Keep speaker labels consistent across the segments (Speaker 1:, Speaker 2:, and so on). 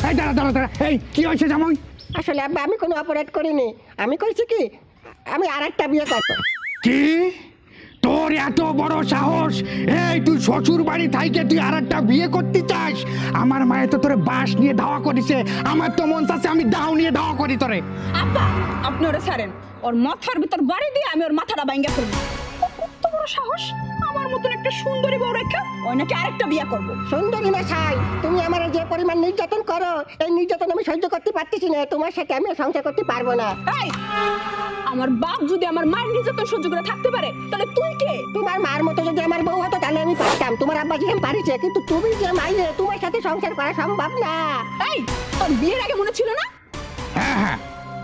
Speaker 1: এই দাঁড়া দাঁড়া দাঁড়া, এই কি হয়েছে জামাই?
Speaker 2: আসলে আব্বা আমি কোনো অপরাধ করিনি। আমি করেছি কি, আমি আরেকটা বিয়ে করবো।
Speaker 1: কি তোর এত বড় সাহস? এই তুই শ্বশুর বাড়ি থাইকে তুই আরেকটা বিয়ে করতে চাস? আমার মায়ে তো তোরে বাঁশ নিয়ে ধাওয়া করিছে, আমার তো মন চাচ্ছে আমি দাও নিয়ে ধাওয়া করি তোরে।
Speaker 3: আব্বা আপনি ওরে ছাড়েন, ওর মাথার ভিতর বাড়ি দিয়ে আমি ওর মাথাটা ভাঙা ফেলবো। কত বড় সাহস, আমার মতন একটা সুন্দরী বউ রেখা ওই নাকি আরেকটা বিয়ে করবো।
Speaker 2: সুন্দরী না ছাই, তুমি আমার যে পরিমাণ নির্যাতন করো, এই নির্যাতন আমি সহ্য করতে পারতেছি না। তোমার সাথে আমি সংসার করতে পারবো না।
Speaker 3: এই আমার বাপ যদি আমার মায়ের নির্যাতন সহ্য করে থাকতে পারে, তাহলে তুই কে?
Speaker 2: তোমার মার মতো যদি আমার বউ হতো তাহলে আমি পারতাম। তোমার আব্বা যেরকম পারিছে, কিন্তু তুমি যে মাইয়ে, তোমার সাথে সংসার করা সম্ভব না।
Speaker 3: এই তোর বিয়ের আগে মনে ছিল না?
Speaker 1: হ্যাঁ হ্যাঁ,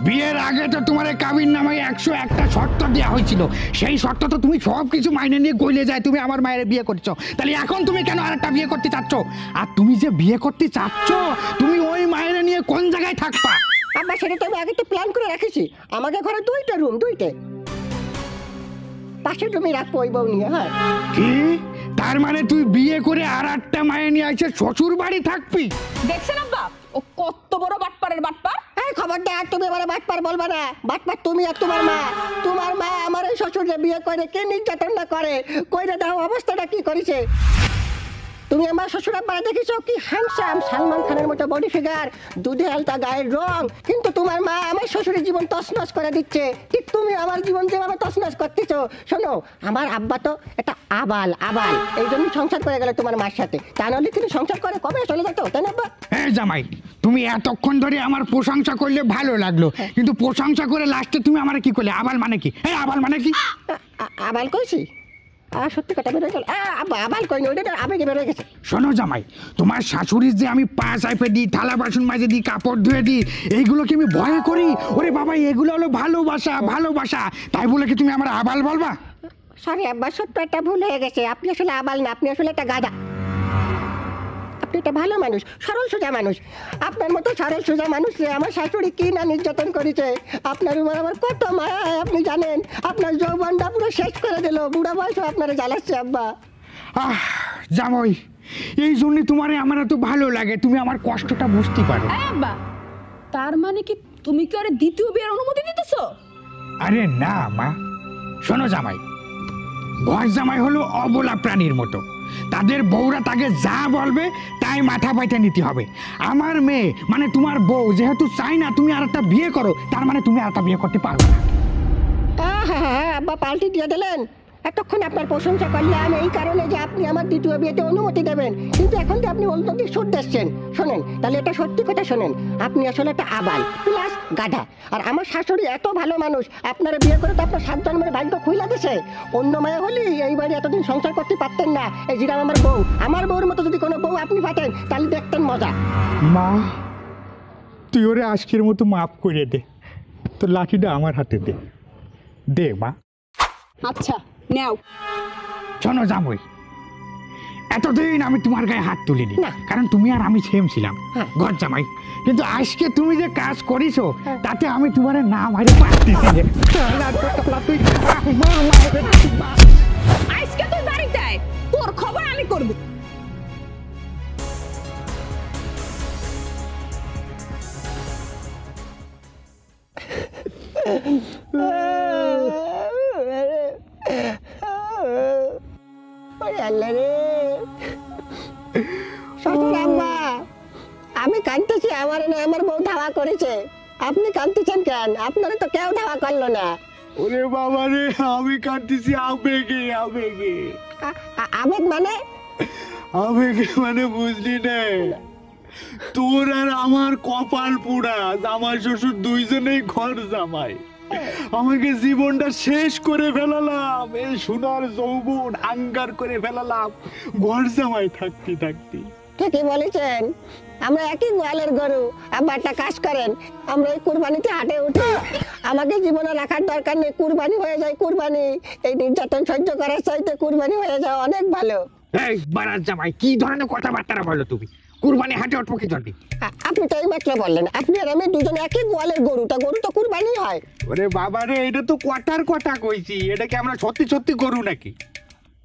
Speaker 1: বিয়ের আগে তো তোমার কাবির নামায় 101টা শর্ত দেওয়া হয়েছিল। সেই শর্ত তো তুমি সব কিছু মাইনে নিয়ে গইলে যায় তুমি আমার মায়ের বিয়ে করছো। তাহলে এখন তুমি কেন আরেকটা বিয়ে করতে চাচ্ছ? আর তুমি যে বিয়ে করতে চাচ্ছ, তুমি ওই মায়ের নিয়ে কোন জায়গায় থাকবা?
Speaker 2: আব্বা সেটা তো আমি আগে তো প্ল্যান করে রাখেছি। আমাকে ঘরে দুইটা রুম, দুইটা পাশের রুমে রাখবো ওই বউ নিয়ে। হ্যাঁ।
Speaker 1: কি তার মানে তুই বিয়ে করে আর একটা মায়ের নিয়ে আসে শ্বশুর বাড়ি থাকবি?
Speaker 3: দেখছেন আব্বা ও কত বড় বাটপারের বাটপার।
Speaker 2: এই খবরদার, তুমি আমার বাটপার বলবা না। বাটপার তুমি আর তোমার মা। তোমার মা আমার এই শ্বশুরকে বিয়ে করে কে নির্যাতন না করে, কইরে দাও অবস্থাটা কি করেছে। তুমি আমার শ্বশুর আব্বা দেখেছো কি হ্যান্ডসাম, সালমান খানের মতো বডি ফিগার, দুধে আলতা গায়ের রং, কিন্তু তোমার মা আমার শ্বশুরের জীবন তছনছ করে দিচ্ছে। ঠিক তুমি আমার জীবন যেভাবে তছনছ করতেছো। শোনো, আমার আব্বা তো একটা আবাল আবাল, এই জন্য সংসার করে গেল তোমার মার সাথে। তা নাহলে তুমি সংসার করে কবে চলে যেত, তাই না আব্বা?
Speaker 1: হ্যাঁ জামাই, তুমি এতক্ষণ ধরে আমার প্রশংসা করলে ভালো লাগলো, কিন্তু প্রশংসা করে লাস্টে তুমি আমার কি করলে? আবাল মানে কি? এই আবাল মানে কি?
Speaker 2: আবাল কইছি? সত্যি কথা বেরোয় গেল। আবাল কইনি, ওইটা আবেগে বেরোয় গেছে।
Speaker 1: শোনো জামাই, তোমার শাশুড়ির যে আমি পা চাইপে দিই, থালা বাসন মাজে দিই, কাপড় ধুয়ে দিই, এইগুলো কি আমি ভয় করি? ওরে বাবা, এগুলো হলো ভালোবাসা, ভালোবাসা। তাই বলে কি তুমি আমার আবাল বলবা?
Speaker 2: সরি আব্বা, সত্য একটা ভুল হয়ে গেছে। আপনি আসলে আবাল না, আপনি আসলে একটা গাধা। আপনি একটা ভালো মানুষ, সরল সোজা মানুষ। আপনার মতো সরল সোজা মানুষ আমার শাশুড়ি কি না নির্যাতন করেছে। আপনার উপর আমার কত মায়া, আপনি জানেন। আপনার যৌবনটা পুরো শেষ করে দিল, বুড়া বয়সে আপনারা জ্বালাচ্ছে আব্বা।
Speaker 1: জামাই, এই জন্য তোমার আমার এত ভালো লাগে, তুমি আমার কষ্টটা বুঝতে পারো।
Speaker 3: এই আব্বা, তার মানে কি তুমি কি ওরে দ্বিতীয় বিয়ের অনুমতি দিতেছো?
Speaker 1: আরে না মা, শোনো জামাই, ঘর জামাই হলো অবলা প্রাণীর মতো। তাদের বউরা তাকে যা বলবে তাই মাথা পাইতে নিতে হবে। আমার মেয়ে মানে তোমার বউ যেহেতু চাই না তুমি আর একটা বিয়ে করো, তার মানে তুমি আর একটা বিয়ে করতে পারবে না।
Speaker 2: হ্যাঁ আব্বা, পাল্টি দিয়ে দিলেন। এতক্ষণ আপনার প্রশংসা করলাম এই কারণে যে আপনি আমার দ্বিতীয় বিয়েতে অনুমতি দেবেন, কিন্তু এখন তো আপনি অন্য দিক সুদ দিচ্ছেন। শোনেন, তাহলে এটা সত্যি কথা শোনেন, আপনি আসলে একটা আবাল প্লাস গাধা। আর আমার শাশুড়ি এত ভালো মানুষ, আপনারা বিয়ে করে তো আপনার 7 জন্মের ভাগ্য খুইলা দিছে। অন্য মায়া হলে এই বাড়ি এতদিন সংসার করতে পারতেন না। এই যেটা আমার বউ, আমার বউর মতো যদি কোনো বউ আপনি পাতেন তাহলে দেখতেন মজা।
Speaker 1: মা, তুই ওরে আজকের মতো মাফ করে দে, তোর লাঠিটা আমার হাতে দে, দে মা।
Speaker 3: আচ্ছা নাও।
Speaker 1: শোনো জামাই, এতদিন আমি তোমার গায়ে হাত তুলিনি,
Speaker 2: না।
Speaker 1: কারণ তুমি আর আমি সেম ছিলাম
Speaker 2: হ্যাঁ।
Speaker 1: ঘর জামাই। কিন্তু আজকে তুমি যে কাজ করিছো তাতে আমি তোমার না মারে পারতেছি না।
Speaker 3: আজকে তুই বাড়িতে আয়, তোর খবর আমি করব।
Speaker 2: শ্বশুর আম্মা, আমি কাঁদতেছি, আমার না আমার বউ ধাওয়া করেছে। আপনি কাঁদতেছেন কেন? আপনারা তো কেউ ধাওয়া করলো না।
Speaker 1: ওরে বাবা রে, আমি কাঁদতেছি আবেগে আবেগে।
Speaker 2: আবেগ মানে?
Speaker 1: আবেগে মানে বুঝলি না? তোর আর আমার কপাল পুরা, জামাই শ্বশুর দুইজনেই ঘর জামাই। আমাকে জীবনটা শেষ করে ফেলালাম, এই সোনার যৌবন আঙ্গার করে ফেলালাম ঘর জামাই থাকতে থাকতে।
Speaker 2: ঠিকই বলেছেন, আমরা একই গোয়ালের গরু। আব্বা একটা কাজ করেন, আমরা এই কুরবানিতে হাটে উঠি। আমাকে জীবনে রাখার দরকার নেই, কুরবানি হয়ে যায় কুরবানি। এই নির্যাতন সহ্য করার চাইতে কুরবানি হয়ে যায় অনেক ভালো।
Speaker 1: এই বারাত জামাই, কি ধরনের কথাবার্তা বলো তুমি? কুরবানি হাটে উঠবো কি জন্য?
Speaker 2: আপনি তো এই মাত্র বললেন আপনি আর আমি দুজনে একই গোয়ালের গরু, তা গরু তো কুরবানি হয়।
Speaker 1: ওরে বাবা রে, এটা তো কথার কথা কইছি, এটা কি আমরা সত্যি সত্যি গরু নাকি?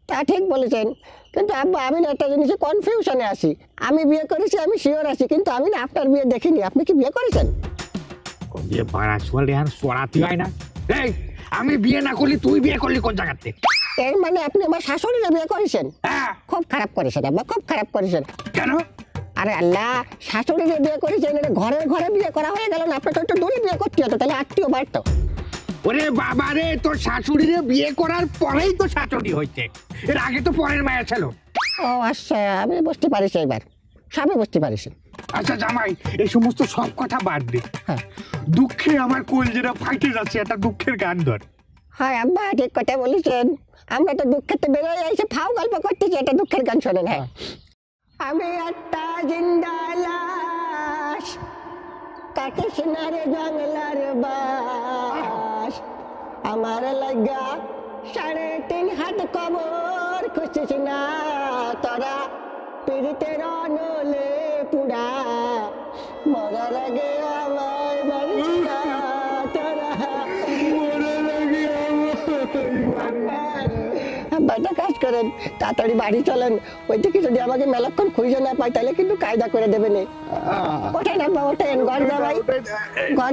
Speaker 2: তা ঠিক বলেছেন, কিন্তু আব্বা আমি না একটা জিনিসে কনফিউশনে আছি। আমি বিয়ে করেছি, আমি শিওর আছি, কিন্তু আমি না আপনার বিয়ে দেখিনি। আপনি কি বিয়ে করেছেন?
Speaker 1: বিয়ে পাড়া চলে আর সরাতে হয় না। এই আমি বিয়ে না করলি তুই বিয়ে করলি কোন জায়গাতে?
Speaker 2: এর মানে আপনি আমার শাশুড়িকে বিয়ে করেছেন?
Speaker 1: হ্যাঁ।
Speaker 2: খুব খারাপ করেছেন আব্বা, খুব খারাপ করেছেন।
Speaker 1: কেন?
Speaker 2: আরে আল্লাহ, শাশুড়িকে বিয়ে করেছেন, এটা ঘরে ঘরে বিয়ে করা হয়ে গেল না? আপনার তো একটু দূরে বিয়ে করতে হতো, তাহলে আত্মীয় বাড়তো।
Speaker 1: ওরে বাবা রে, তোর শাশুড়িরে বিয়ে করার পরেই তো শাশুড়ি হয়েছে, এর আগে তো পরের মায়া ছিল।
Speaker 2: ও আচ্ছা, আমি বুঝতে পারিস, এবার সবই বুঝতে পারিস।
Speaker 1: আচ্ছা জামাই, এই সমস্ত সব কথা বাদ দে।
Speaker 2: হ্যাঁ
Speaker 1: দুঃখে আমার কলজেরা ফাইটে যাচ্ছে, একটা দুঃখের গান ধর।
Speaker 2: হ্যাঁ আব্বা, ঠিক কথা বলেছেন। আমরা তো দুঃখেতে বেরোয় এসে ফাও গল্প করতেছি, একটা দুঃখের গান শোনেন। হ্যাঁ, আমি একটা জিন্দা লাশ, কাটিস না রে জঙ্গলার বাস, আমার লাগা 3.5 হাত কবর খুঁজছিস না তোরা, পীড়িতের নলে পুরা, মরার আগে আমায় মারিস না তোরা, মরার আগে বাটা কাজ করেন, তাড়াতাড়ি বাড়ি চলেন। ওই থেকে যদি আমাকে মেলাক্ষণ খুঁজে না পাই তাহলে কিন্তু কায়দা করে দেবেন। ওঠেন আব্বা, ওঠেন। ঘর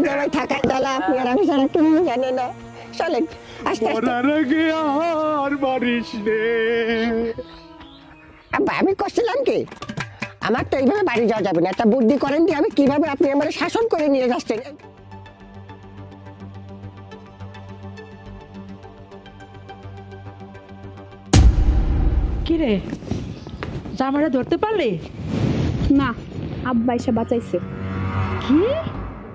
Speaker 2: জামাই থাকার ডালা আপনি আর আমি ছাড়া কেউ জানে না। চলেন আস্তে আস্তে।
Speaker 1: আর মারিস রে।
Speaker 2: আব্বা আমি করছিলাম কি, আমার তো এইভাবে বাড়ি যাওয়া যাবে না। একটা বুদ্ধি করেন দিয়ে আমি কিভাবে আপনি আমার শাসন করে নিয়ে যাচ্ছেন।
Speaker 4: কিরে, জামাইরা ধরতে পারলি?
Speaker 3: না, আব্বা এসে বাঁচাইছে।
Speaker 4: কি,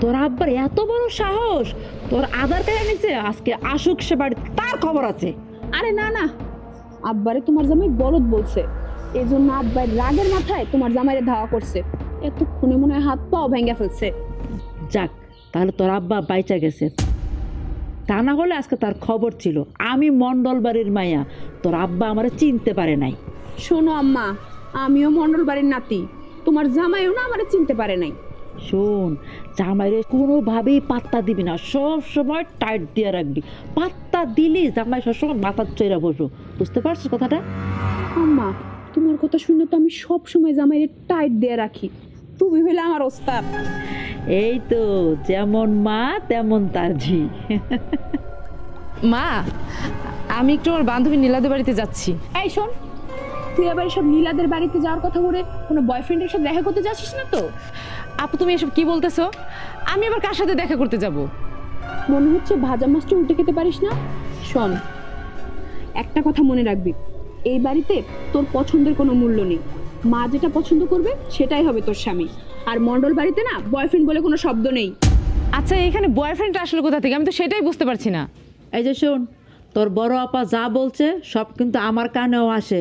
Speaker 4: তোর আব্বার এত বড় সাহস? তোর আধার কার্ড নিছে, আজকে আসুক সে বাড়ি, তার খবর আছে।
Speaker 3: আরে না না, আব্বারে তোমার জামাই বলদ বলছে, এই জন্য আব্বার রাগের মাথায় তোমার জামাইরে ধাওয়া করছে। এতক্ষণে মনে হয় হাত পাও ভেঙে ফেলছে।
Speaker 4: যাক, তাহলে তোর আব্বা বাইচা গেছে। তা না হলে আজকে তার খবর ছিল। আমি মন্ডল বাড়ির মাইয়া, তোর আব্বা আমারে চিনতে পারে নাই।
Speaker 3: শোনো আম্মা, আমিও মন্ডল বাড়ির নাতি, তোমার জামাইও না আমারে চিনতে পারে নাই।
Speaker 4: শোন, জামাইরে কোনোভাবেই পাত্তা দিবি না, সব সময় টাইট দিয়ে রাখবি। পাত্তা দিলি জামাই সবসময় মাথার চৈরা বসো, বুঝতে পারছিস কথাটা?
Speaker 3: আম্মা, তোমার কথা শুনে তো আমি সব সময় জামাইরে টাইট দিয়ে রাখি। তুমি হইলে আমার ওস্তাদ।
Speaker 4: এই তো, যেমন মা তেমন তার ঝি।
Speaker 5: মা, আমি একটু আমার বান্ধবী নীলাদের বাড়িতে যাচ্ছি।
Speaker 3: এই শোন, তুই আবার সব নীলাদের বাড়িতে যাওয়ার কথা বলে কোনো বয়ফ্রেন্ডের সাথে দেখা করতে যাচ্ছিস না তো?
Speaker 5: আপু তুমি এসব কি বলতেছো? আমি আবার কার সাথে দেখা করতে যাব?
Speaker 3: মনে হচ্ছে ভাজা মাছটা উল্টে খেতে পারিস না। শোন, একটা কথা মনে রাখবি, এই বাড়িতে তোর পছন্দের কোনো মূল্য নেই। মা যেটা পছন্দ করবে সেটাই হবে তোর স্বামী। আর মন্ডল বাড়িতে না বয়ফ্রেন্ড বলে কোনো শব্দ নেই।
Speaker 5: আচ্ছা, এখানে বয়ফ্রেন্ড আসলে কোথা থেকে? আমি তো সেটাই বুঝতে পারছি না।
Speaker 4: এই যে শোন, তোর বড় আপা যা বলছে সব কিন্তু আমার কানেও আসে।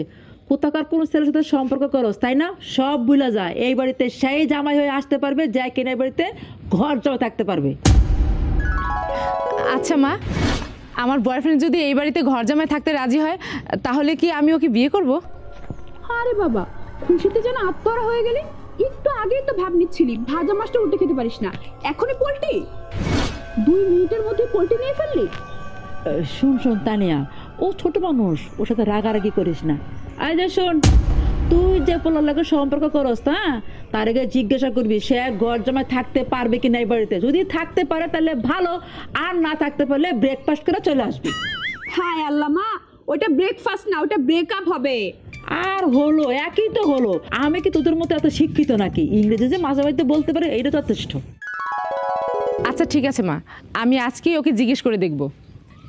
Speaker 4: কোথাকার কোনো ছেলের সাথে সম্পর্ক করস, তাই না? সব ভুলা যায়। এই বাড়িতে সেই জামাই হয়ে আসতে পারবে যা কিনা এই বাড়িতে ঘর জমা থাকতে পারবে।
Speaker 5: আচ্ছা মা, আমার বয়ফ্রেন্ড যদি এই বাড়িতে ঘর জামাই থাকতে রাজি হয়, তাহলে কি আমি ওকে বিয়ে করব?
Speaker 3: আরে বাবা, খুশিতে যেন আত্মহারা হয়ে গেলি। একটু আগেই তো ভাব নিচ্ছিলি ভাজা মাছটা উল্টে খেতে পারিস না, এখনই পোল্টি? 2 মিনিটের মধ্যে পোল্টি নিয়ে ফেললি?
Speaker 4: শোন শোন তানিয়া, ও ছোট মানুষ, ওর সাথে রাগারাগি করিস না। এই যে শোন, তুই যে পোলার লাগে সম্পর্ক করস না, তার আগে জিজ্ঞাসা করবি সে ঘর জামাই থাকতে পারবে কি না এই বাড়িতে। যদি থাকতে পারে তাহলে ভালো, আর না থাকতে পারলে ব্রেকফাস্ট করে চলে আসবি।
Speaker 3: হায় আল্লাহ মা, ওটা ব্রেকফাস্ট না, ওটা ব্রেকআপ হবে।
Speaker 4: আর হলো, একই তো হলো। আমি কি তোদের মতো এত শিক্ষিত নাকি? ইংরেজি যে মাঝে মাঝে বলতে পারে এইটা যথেষ্ট।
Speaker 5: আচ্ছা ঠিক আছে মা, আমি আজকেই ওকে জিজ্ঞেস করে দেখব।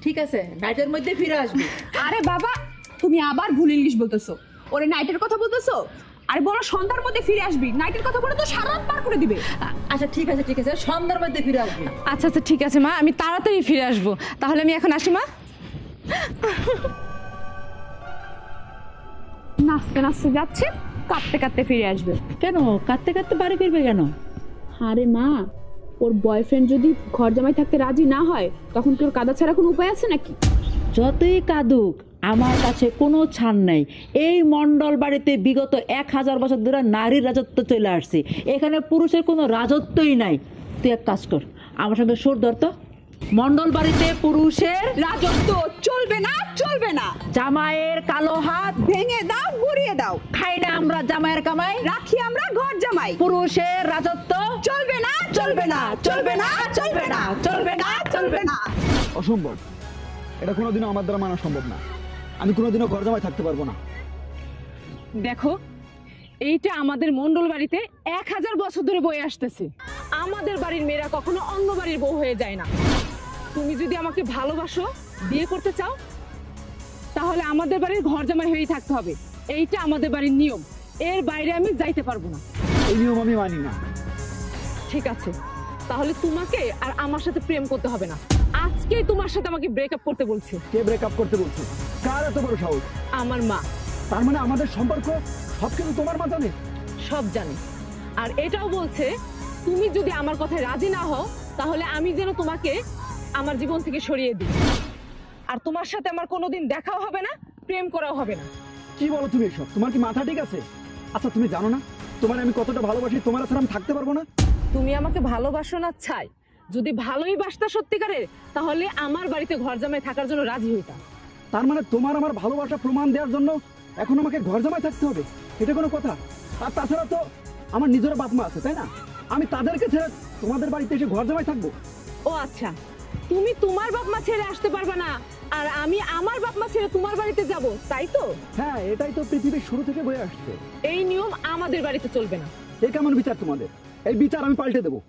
Speaker 4: ঠিক আছে, নাইটের মধ্যে ফিরে আসবি।
Speaker 3: আরে বাবা, তুমি আবার ভুল ইংলিশ বলতেছো। ওরে নাইটের কথা বলতেছো? আরে বলো সন্ধ্যার মধ্যে ফিরে আসবি। নাইটের কথা বলে তো সারা রাত পার করে দিবে।
Speaker 4: আচ্ছা ঠিক আছে, ঠিক আছে, সন্ধ্যার মধ্যে ফিরে আসবি।
Speaker 5: আচ্ছা আচ্ছা ঠিক আছে মা, আমি তাড়াতাড়ি ফিরে আসবো। তাহলে আমি এখন আসি মা।
Speaker 3: নাচতে নাচতে যাচ্ছে, কাঁদতে কাঁদতে ফিরে আসবে।
Speaker 4: কেন কাঁদতে কাঁদতে বাড়ি ফিরবে কেন?
Speaker 3: আরে মা, ওর বয়ফ্রেন্ড যদি ঘর জামাই থাকতে রাজি না হয়, তখন কি ওর কাদা ছাড়া কোনো উপায় আছে নাকি?
Speaker 4: যতই কাঁদুক, আমার কাছে কোনো ছাড় নাই। এই মন্ডল বাড়িতে বিগত 1000 বছর ধরে নারীর রাজত্ব চলে আসছে, এখানে পুরুষের কোনো রাজত্বই নাই। তুই এক কাজ কর, আমার সঙ্গে সুর ধর তো। মন্ডল বাড়িতে পুরুষের
Speaker 3: রাজত্ব চলবে না, চলবে না।
Speaker 4: জামাইয়ের কালো হাত
Speaker 3: ভেঙে দাও, গুড়িয়ে দাও।
Speaker 4: খাই না আমরা জামাইয়ের কামাই,
Speaker 3: রাখি আমরা ঘর জামাই।
Speaker 4: পুরুষের রাজত্ব
Speaker 3: চলবে না, চলবে না, চলবে না, চলবে না, চলবে না, চলবে না।
Speaker 1: অসম্ভব, এটা কোনোদিনও আমার দ্বারা মানা সম্ভব না। আমি কোনোদিনও ঘর জামাই থাকতে পারবো না।
Speaker 5: দেখো, এইটা আমাদের মন্ডল বাড়িতে 1000 বছর ধরে বয়ে আসতেছে। আমাদের বাড়ির মেয়েরা কখনো অন্য বাড়ির বউ হয়ে যায় না। তুমি যদি আমাকে ভালোবাসো, বিয়ে করতে চাও, তাহলে আমাদের বাড়ির ঘর জামাই হয়েই থাকতে হবে। এইটা আমাদের বাড়ির নিয়ম, এর বাইরে আমি যাইতে পারবো না।
Speaker 1: এই নিয়ম আমি মানি না।
Speaker 5: ঠিক আছে, তাহলে তোমাকে আর আমার সাথে প্রেম করতে হবে না। আজকেই তোমার সাথে আমাকে ব্রেকআপ করতে বলছে।
Speaker 1: কে ব্রেকআপ করতে বলছে? কার এত বড় সাহস?
Speaker 5: আমার মা।
Speaker 1: তার মানে আমাদের সম্পর্ক সবকিছু তোমার মা জানে?
Speaker 5: সব জানি। আর এটাও বলছে তুমি যদি আমার কথায় রাজি না হও, তাহলে আমি যেন তোমাকে আমার জীবন থেকে সরিয়ে দিই। আর তোমার সাথে আমার কোনোদিন দেখাও হবে না, প্রেম করাও হবে না।
Speaker 1: কি বলো তুমি এসব? তোমার কি মাথা ঠিক আছে? আচ্ছা তুমি জানো না তোমার আমি কতটা ভালোবাসি? তোমার ছাড়া আমি থাকতে পারবো না।
Speaker 5: তুমি আমাকে ভালোবাসো না ছাই, যদি ভালোই বাসতা সত্যিকারের, তাহলে আমার বাড়িতে ঘর জামাই থাকার জন্য রাজি হইতা।
Speaker 1: তার মানে তোমার আমার ভালোবাসা প্রমাণ দেওয়ার জন্য এখন আমাকে ঘর জামাই থাকতে হবে? এটা কোনো কথা? আর তাছাড়া তো আমার নিজের বাপ মা আছে, তাই না? আমি তাদেরকে ছেড়ে তোমাদের বাড়িতে এসে ঘর জামাই থাকবো?
Speaker 5: ও আচ্ছা, তুমি তোমার বাপ মা ছেড়ে আসতে পারবে না, আর আমি আমার বাপ মা ছেড়ে তোমার বাড়িতে যাব, তাই তো?
Speaker 1: হ্যাঁ, এটাই তো পৃথিবীর শুরু থেকে বয়ে আসছে।
Speaker 5: এই নিয়ম আমাদের বাড়িতে চলবে না।
Speaker 1: এ কেমন বিচার তোমাদের? এই বিচার আমি পাল্টে দেবো।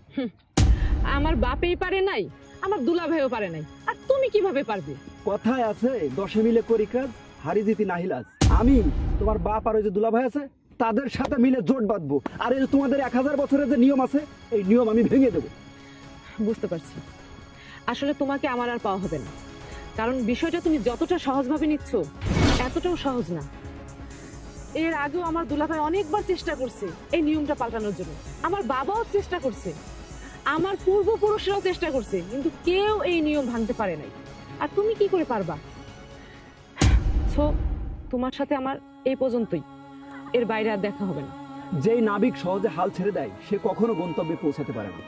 Speaker 5: আমার বাপেই পারে নাই, আমার দুলা ভাইও পারে নাই, আর তুমি কিভাবে পারবে?
Speaker 1: কথায় আছে 10 মিলে করি কাজ, হারি জিতি নাহিলাজ। আমি তোমার বাপ আর ওই যে দুলা ভাই আছে তাদের সাথে মিলে জোট বাঁধবো। আর এই যে তোমাদের 1000 বছরের যে নিয়ম আছে, এই নিয়ম আমি ভেঙে দেবো।
Speaker 5: বুঝতে পারছি, আসলে তোমাকে আমার আর পাওয়া হবে না, কারণ বিষয়টা তুমি যতটা সহজভাবে নিচ্ছ এতটাও সহজ না। এর আগেও আমার দুলাভাই অনেকবার চেষ্টা করছে এই নিয়মটা পাল্টানোর জন্য, আমার বাবাও চেষ্টা করছে, আমার পূর্বপুরুষরাও চেষ্টা করছে, কিন্তু কেউ এই নিয়ম ভাঙতে পারে নাই। আর তুমি কি করে পারবা? সো তোমার সাথে আমার এই পর্যন্তই, এর বাইরে আর দেখা হবে না।
Speaker 1: যেই নাবিক সহজে হাল ছেড়ে দেয় সে কখনো গন্তব্যে পৌঁছাতে পারে না।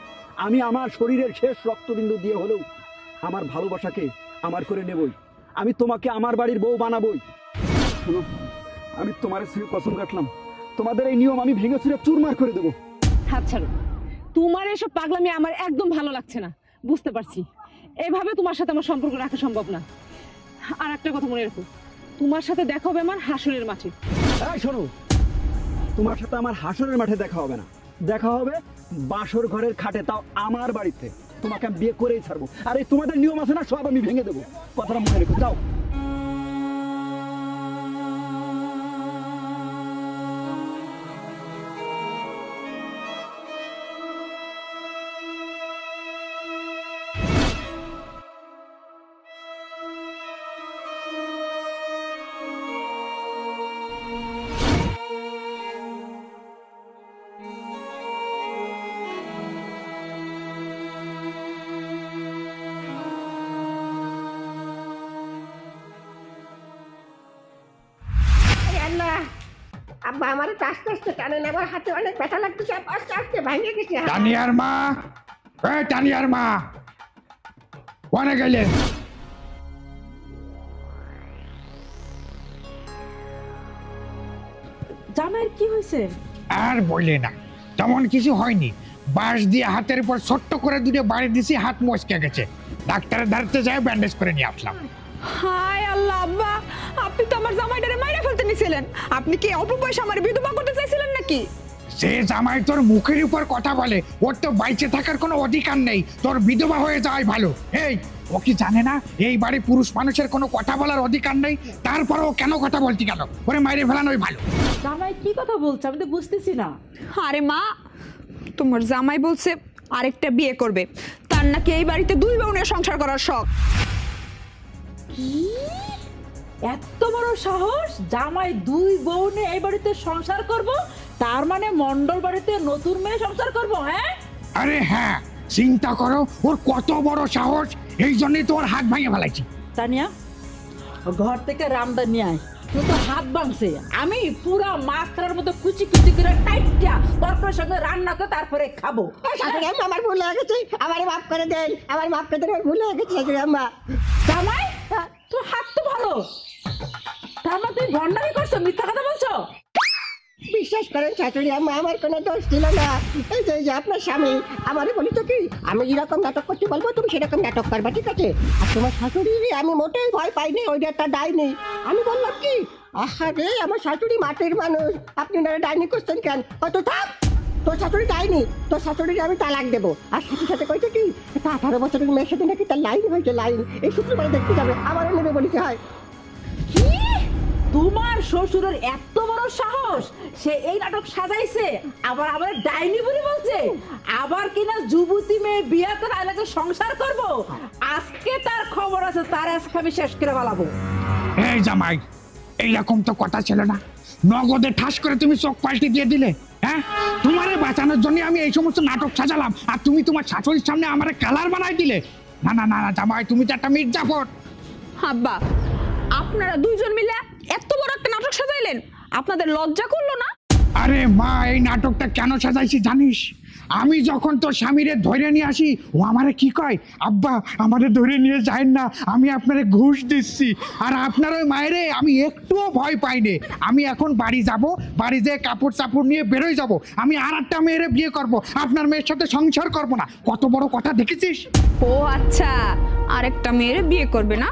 Speaker 1: আমি আমার শরীরের শেষ রক্তবিন্দু দিয়ে হলেও আমার ভালোবাসাকে আমার করে নেবই। আমি তোমাকে আমার বাড়ির বউ বানাবই। শুনো, আমি তোমার সঙ্গে কসম কাটলাম, তোমাদের এই নিয়ম আমি ভেঙে চুরে চুরমার করে দেবো।
Speaker 5: হাত ছাড়ো, তোমার এসব পাগলামি আমার একদম ভালো লাগছে না। বুঝতে পারছি এভাবে তোমার সাথে আমার সম্পর্ক রাখা সম্ভব না। আর একটা কথা মনে রাখো, তোমার সাথে দেখা হবে আমার হাসরের মাঠে।
Speaker 1: এই শোনো, তোমার সাথে আমার হাসরের মাঠে দেখা হবে না, দেখা হবে বাসর ঘরের খাটে, তাও আমার বাড়িতে। তোমাকে আমি বিয়ে করেই ছাড়বো। আর এই তোমাদের নিয়ম আছে না, সব আমি ভেঙে দেবো। কথাটা মনে রেখো, যাও।
Speaker 2: এই আল্লাহ, আব্বা আমার আস্তে আস্তে টানেন, আমার হাতে অনেক ব্যথা লাগতেছে, আস্তে আস্তে ভাঙে গেছে।
Speaker 6: টানিয়ার মা, টানিয়ার মা, কোনে গেলে?
Speaker 4: জামাইয়ের কি হয়েছে?
Speaker 6: আর বললে না, তেমন কিছু হয়নি। বাঁশ দিয়ে হাতের উপর ছোট্ট করে দুটো বাড়ি দিছি, হাত মচকে গেছে। ডাক্তারের ধারতে যায় ব্যান্ডেজ করে নিয়ে আসলাম।
Speaker 3: হায় আল্লাহ, আব্বা আপনি তো আমার জামাইটারে মাইরা ফেলতে নিছিলেন। আপনি কি অল্প বয়সে আমার বিধবা করতে চাইছিলেন নাকি?
Speaker 6: সে জামাই তোর মুখের উপর কথা বলে, ওর তো বাইচে থাকার কোনো অধিকার নেই, তোর বিধবা হয়ে যাওয়াই ভালো। এই, ও কি জানে না এই বাড়ি পুরুষ মানুষের কোনো কথা বলার অধিকার নেই? তারপর ও কেন কথা বলতে গেল? ওরে মাইরে ফেলানোই ভালো।
Speaker 4: জামাই কি কথা বলছে আমি তো বুঝতেছি না।
Speaker 3: আরে মা, তোমার জামাই বলছে আরেকটা বিয়ে করবে, তার নাকি এই বাড়িতে 2 বউ নিয়ে সংসার করার শখ।
Speaker 4: কি এত বড় সাহস? জামাই 2 বউ নিয়ে এই বাড়িতে সংসার করব? তার মানে মন্ডল বাড়িতে নতুন মেয়ে সংসার করব? হ্যাঁ,
Speaker 6: আরে হ্যাঁ, চিন্তা করো ওর কত বড় সাহস। এই জন্যই তো ওর হাত ভেঙে ফেলাইছি।
Speaker 4: তানিয়া, ঘর থেকে রামদা নিয়ে আয়। তুই তো হাত ভাঙছে, আমি পুরা মাছ ধরার মতো কুচি কুচি করে টাইটটা তারপরে সঙ্গে রান্না করে তারপরে খাবো।
Speaker 2: শাশুড়ি আম্মা আমার ভুল হয়ে গেছে, আমার মাফ করে দেন, আমার মাফ করে দেন, আমার ভুল হয়ে গেছে শাশুড়ি আম্মা।
Speaker 4: জামাই তোর হাত তো ভালো, তার মানে তুই ভণ্ডামি করছো, মিথ্যা কথা বলছো?
Speaker 2: বিশ্বাস করেন শাশুড়ি আম্মা, আমার কোনো দোষ ছিল না। এই যে আপনার স্বামী আমারে বলি তো কি, আমি যেরকম নাটক করতে বলবো তুমি সেরকম নাটক করবা, ঠিক আছে? আর তোমার শাশুড়ি আমি মোটেই ভয় পাইনি, ওইটা একটা ডাইনি। আমি বললাম কি, আহা রে আমার শাশুড়ি মাটির মানুষ, আপনি না ডাইনি করছেন কেন? কত থাক, তোর শাশুড়ি ডাইনি, তোর শাশুড়িকে আমি তালাক দেবো। আর সাথে সাথে কইছে কি, একটা 18 বছরের মেয়ের সাথে নাকি তার লাইন হয়েছে, লাইন এই শুক্রবারে দেখতে যাবে, আমারও নেবে বলিতে হয়।
Speaker 4: কি তোমার শ্বশুরের এত বড় সাহস, সে এই নাটক সাজাইছে, আবার আবার ডাইনি বলে বলছে, আবার কিনা যুবতী মেয়ে বিয়ে করে আলাদা সংসার করব। আজকে তার খবর আছে, তার আজকে আমি শেষ করে বলাবো।
Speaker 6: এই জামাই, এইরকম তো কথা ছিল না, নগদে ঠাস করে তুমি চোখ পাল্টে দিয়ে দিলে। হ্যাঁ, তোমারে বাঁচানোর জন্য আমি এই সমস্ত নাটক সাজালাম, আর তুমি তোমার শাশুড়ির সামনে আমারে কালার বানাই দিলে। না না না না জামাই, তুমি তো একটা মির্জাফর।
Speaker 3: আব্বা, আপনারা দুইজন মিলে এত বড় একটা নাটক সাজাইলেন, আপনাদের লজ্জা করলো না?
Speaker 6: আরে মা, এই নাটকটা কেন সাজাইছি জানিস? আমি যখন তোর স্বামীরে ধরে নিয়ে আসি, ও আমারে কি কয়, আব্বা আমারে ধরে নিয়ে যায় না, আমি আপনারে ঘুষ দিচ্ছি। আর আপনার ওই মায়েরে আমি একটুও ভয় পাইনি। আমি এখন বাড়ি যাব, বাড়ি যেয়ে কাপড় চাপড় নিয়ে বেরোয় যাব, আমি আর একটা মেয়েরে বিয়ে করব, আপনার মেয়ের সাথে সংসার করব না। কত বড় কথা দেখেছিস?
Speaker 3: ও আচ্ছা, আরেকটা মেয়ের বিয়ে করবে না?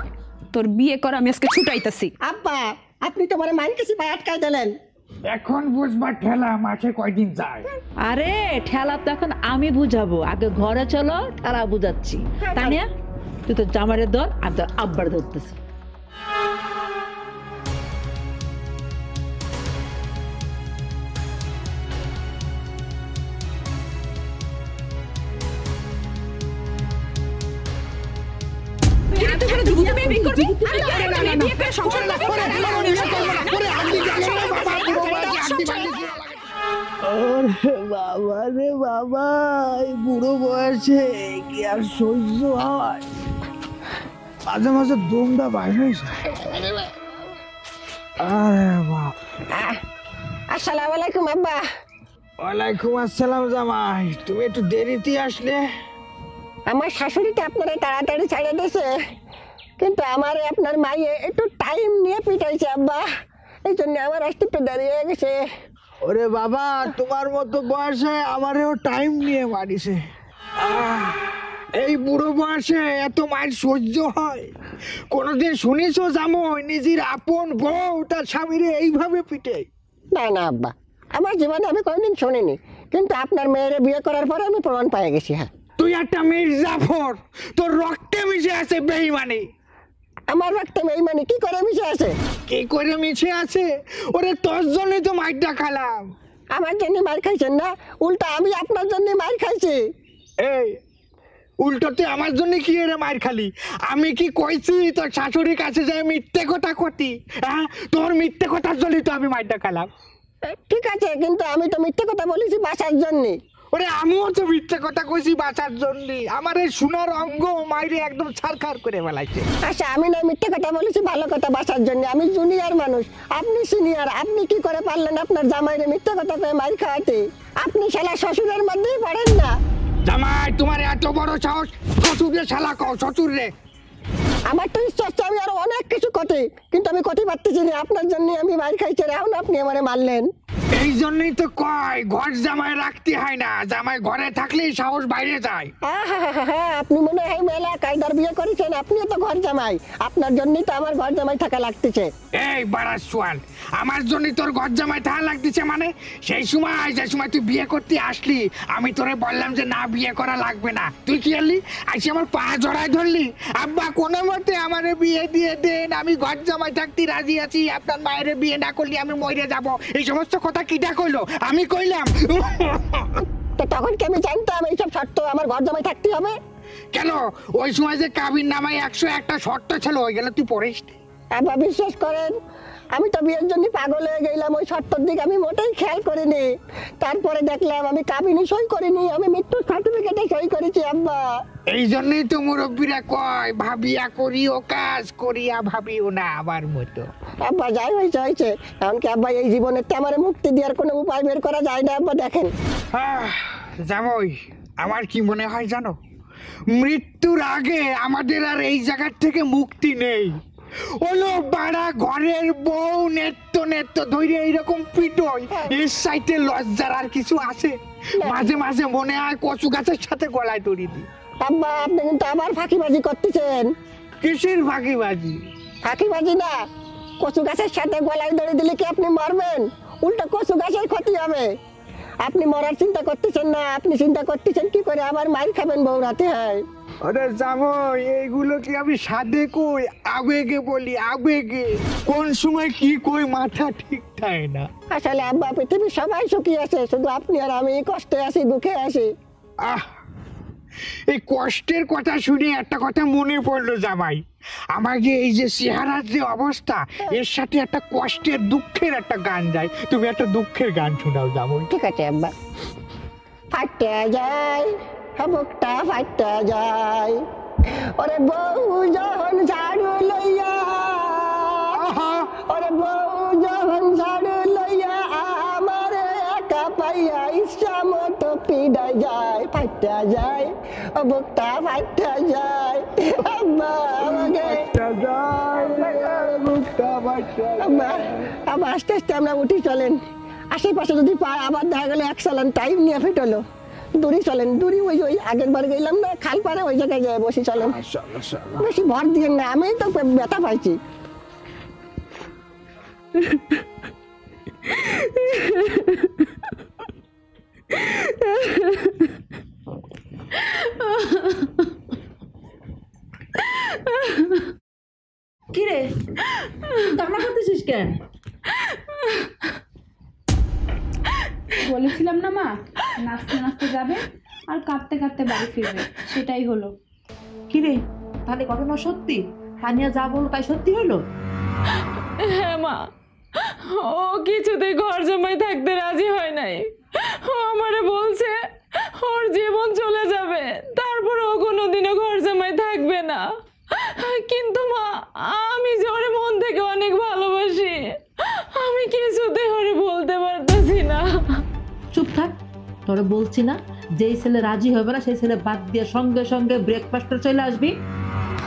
Speaker 3: তোর বিয়ে করা আমি আজকে ছুটাইতাছি।
Speaker 2: আব্বা আপনি তোমার মানকেছি ভাই আটকাই দিলেন।
Speaker 6: এখন বুঝবার ঠেলা মাসে কয়দিন যায়?
Speaker 4: আরে ঠেলা তো এখন আমি বুঝাবো, আগে ঘরে চলো, ঠেলা বুঝাচ্ছি। তানিয়া তুই তো জামাইয়ের ধর, আর তোর আব্বার ধরতেছি।
Speaker 1: বাবা রে বাবা, এই বুড়ো বয়সে কি আর সহ্য হয়? মাঝে মাঝে দমটা বাইরে হয়েছে। আরে বাপ।
Speaker 2: আসসালামু আলাইকুম আব্বা।
Speaker 1: ওয়ালাইকুম আসসালাম জামাই, তুমি একটু দেরিতে আসলে।
Speaker 2: আমার শাশুড়িটা আপনারা তাড়াতাড়ি ছেড়ে দিয়েছে, কিন্তু আমার আপনার মাইয়ে একটু টাইম নিয়ে পিটাইছে আব্বা, এই জন্য আমার আসতে একটু দেরি হয়ে গেছে।
Speaker 1: ওরে বাবা, তোমার মতো বয়সে আমারও টাইম নিয়ে মারিছে। এই বুড়ো বয়সে এত মায়ের সহ্য হয়? কোনোদিন শুনিছো জামাই নিজের আপন বউ তার স্বামীরে এইভাবে পিটে?
Speaker 2: না না আব্বা, আমার জীবনে আমি কোনোদিন শুনিনি, কিন্তু আপনার মেয়েরে বিয়ে করার পরে আমি প্রমাণ পেয়ে গেছি। হ্যাঁ,
Speaker 1: তুই একটা মির্জাফর, তোর রক্তে মিশে আছে বেঈমানি।
Speaker 2: আমার রক্তে বেঈমানি কি করে মিশে আছে?
Speaker 1: কি করে মিশে আছে? ওরে তোর জন্যই তো মাইরটা খালাম।
Speaker 2: আমার জন্য মার খাইছেন না, উল্টা আমি আপনার জন্য মার খাইছি।
Speaker 1: এই উল্টো তুই আমার জন্য কি রে মার খালি? আমি কি কইছি তোর শাশুড়ির কাছে যাই মিথ্যে কথা কতি? হ্যাঁ, তোর মিথ্যে কথার জন্যই তো আমি মাইরটা খালাম।
Speaker 2: ঠিক আছে, কিন্তু আমি তো মিথ্যে কথা বলেছি বাঁচার জন্য।
Speaker 1: ওরে আমিও তো মিথ্যে কথা কইছি বাঁচার জন্য। আমার এই সোনার অঙ্গ মাইরে একদম ছারখার করে ফেলাইছে।
Speaker 2: আচ্ছা, আমি না মিথ্যে কথা বলেছি ভালো কথা বাঁচার জন্য, আমি জুনিয়র মানুষ, আপনি সিনিয়র, আপনি কি করে পারলেন আপনার জামাইরে মিথ্যে কথা কয়ে মার খাওয়াতে? আপনি শালা শ্বশুরের মধ্যেই পড়েন না।
Speaker 6: জামাই, তোমার এত বড় সাহস, শ্বশুরে শালা কও, শ্বশুর রে।
Speaker 2: আমার তো ইচ্ছা হচ্ছে আমি আরো অনেক কিছু করি, কিন্তু আমি করতে পারতেছি না, আপনার জন্য আমি মার খাইছি, এখন আপনি আমারে মারলেন।
Speaker 6: এই জন্যই তো কয় ঘর জামাই রাখতে হয় না, জামাই ঘরে থাকলেই সাহস বাইরে যায়।
Speaker 2: আপনি মনে হয় মেলা কায়দার বিয়ে করেছেন, আপনিও তো ঘর জামাই, আপনার জন্যই তো আমার ঘর জামাই থাকা লাগতেছে।
Speaker 6: এই বাড়ার সোয়াল, আমার জন্য তোর ঘর জামাই থাকা লাগতেছে মানে? সেই সময় যে সময় তুই বিয়ে করতে আসলি, আমি তোরে বললাম যে না বিয়ে করা লাগবে না, তুই কি করলি? আইসি আমার পা জড়ায় ধরলি, আব্বা কোনো মতে আমারে বিয়ে দিয়ে দেন, আমি ঘর জামাই থাকতে রাজি আছি, আপনার মায়ের বিয়ে না করলে আমি মরে যাব। এই সমস্ত কথা কিটা কইলো? আমি কইলাম?
Speaker 2: তো তখন কি আমি জানতাম এইসব শর্ত আমার ঘর জামাই থাকতে হবে?
Speaker 6: কেন ওই সময় যে কাবির নামায় 101টা শর্ত ছিল, ওই গেলে তুই পড়িস?
Speaker 2: আবার বিশ্বাস করেন, আমি তো বিয়ের জন্য পাগল হয়ে গেলাম, ওই শর্তর দিকে আমি মোটেই খেয়াল করিনি। তারপরে দেখলাম আমি কাবিনী সই করিনি, আমি মৃত্যুর সার্টিফিকেটে সই করেছি আব্বা।
Speaker 6: এই জন্যই তো মুরব্বীরা কয় ভাবিয়া করিও কাজ, করিয়া ভাবিও না আমার মতো।
Speaker 2: আব্বা যাই হয়েছে হয়েছে, এমনকি আব্বা এই জীবনের তো আমার মুক্তি দেওয়ার কোনো উপায় বের করা যায় না আব্বা। দেখেন
Speaker 6: জামাই, আমার কি মনে হয় জানো, মৃত্যুর আগে আমাদের আর এই জায়গার থেকে মুক্তি নেই। ওলো বাড়া ঘরের বউ নেত্য নেত্য ধরে এইরকম পিটোয়, এর সাইতে লজ্জার আর কিছু আছে? মাঝে মাঝে মনে হয় কচু গাছের সাথে গলায় দড়ি দিই।
Speaker 2: আব্বা আপনি কিন্তু আবার ফাঁকিবাজি করতেছেন।
Speaker 6: কিসের ফাঁকিবাজি?
Speaker 2: ফাঁকিবাজি না, কচু গাছের সাথে গলায় দড়ি দিলে কি আপনি মরবেন? উল্টো কচু গাছের ক্ষতি হবে। আপনি মরার চিন্তা করতেছেন না, আপনি চিন্তা করতেছেন কি করে আবার মার খাবেন বউ রাতে। হয়
Speaker 6: আরে জামাই, এইগুলো কি আমি সাধে কই, আবেগে বলি, আবেগে। কোন সময় কি কই মাথা ঠিক থাকে না।
Speaker 2: আসলে আব্বা পৃথিবীর সবাই সুখী আছে, শুধু আপনি আর আমি কষ্টে আছি, দুঃখে আছি।
Speaker 6: এই কষ্টের কথা শুনে একটা কথা মনে পড়লো জামাই, আমাকে এই যে চেহারার যে অবস্থা, এর সাথে একটা কষ্টের দুঃখের একটা গান যায়। তুমি একটা দুঃখের গান শোনাও জামাই।
Speaker 2: ঠিক আছে আব্বা। ফাটতে যায় বুকটা, ফাটতে যায় ওরে বউ যখন ঝাড়ু লইয়া, ওরে বউ যখন ঝাড়ু লইয়া আমার একা পাইয়া ইচ্ছা মতো পিড়াই যায়। ফাটতে যায় বুকটা, ফাটতে যায় আব্বা আমাকে। আব্বা আবার আস্তে আস্তে আমরা উঠি, চলেন। আশেপাশে যদি পায় আবার দেখা গেলে এক চালান টাইম নিয়ে ফিটলো। দূরে চলেন, দূরে ওই ওই আগের বার গেলাম না খাল পারে, ওই জায়গায় যায় বসি। চলেন, বেশি ভর দিয়ে না, আমি তো ব্যথা পাইছি।
Speaker 4: কিরে কান্না করতেছিস কেন?
Speaker 3: বলেছিলাম না মা, নাচতে নাচতে যাবে আর কাঁদতে কাঁদতে বাড়ি ফিরবে, সেটাই হলো।
Speaker 4: কিরে তাহলে ঘটনা সত্যি? তানিয়া যা বললো তাই সত্যি হলো?
Speaker 5: হ্যাঁ মা, ও কিছুতেই ঘর জামাই থাকতে রাজি হয় নাই। ও আমারে বলছে ওর জীবন চলে যাবে, তারপর ও কোনোদিনও ঘর জামাই থাকবে না। কিন্তু মা, আমি যে ওরে মন থেকে অনেক ভালোবাসি, আমি কিছুতেই ওরে বলতে পারতেছি না।
Speaker 4: চুপ থাক, তোরে বলছি না যেই ছেলে রাজি হবে না সেই ছেলে বাদ দিয়ে সঙ্গে সঙ্গে ব্রেকফাস্টে চলে আসবি।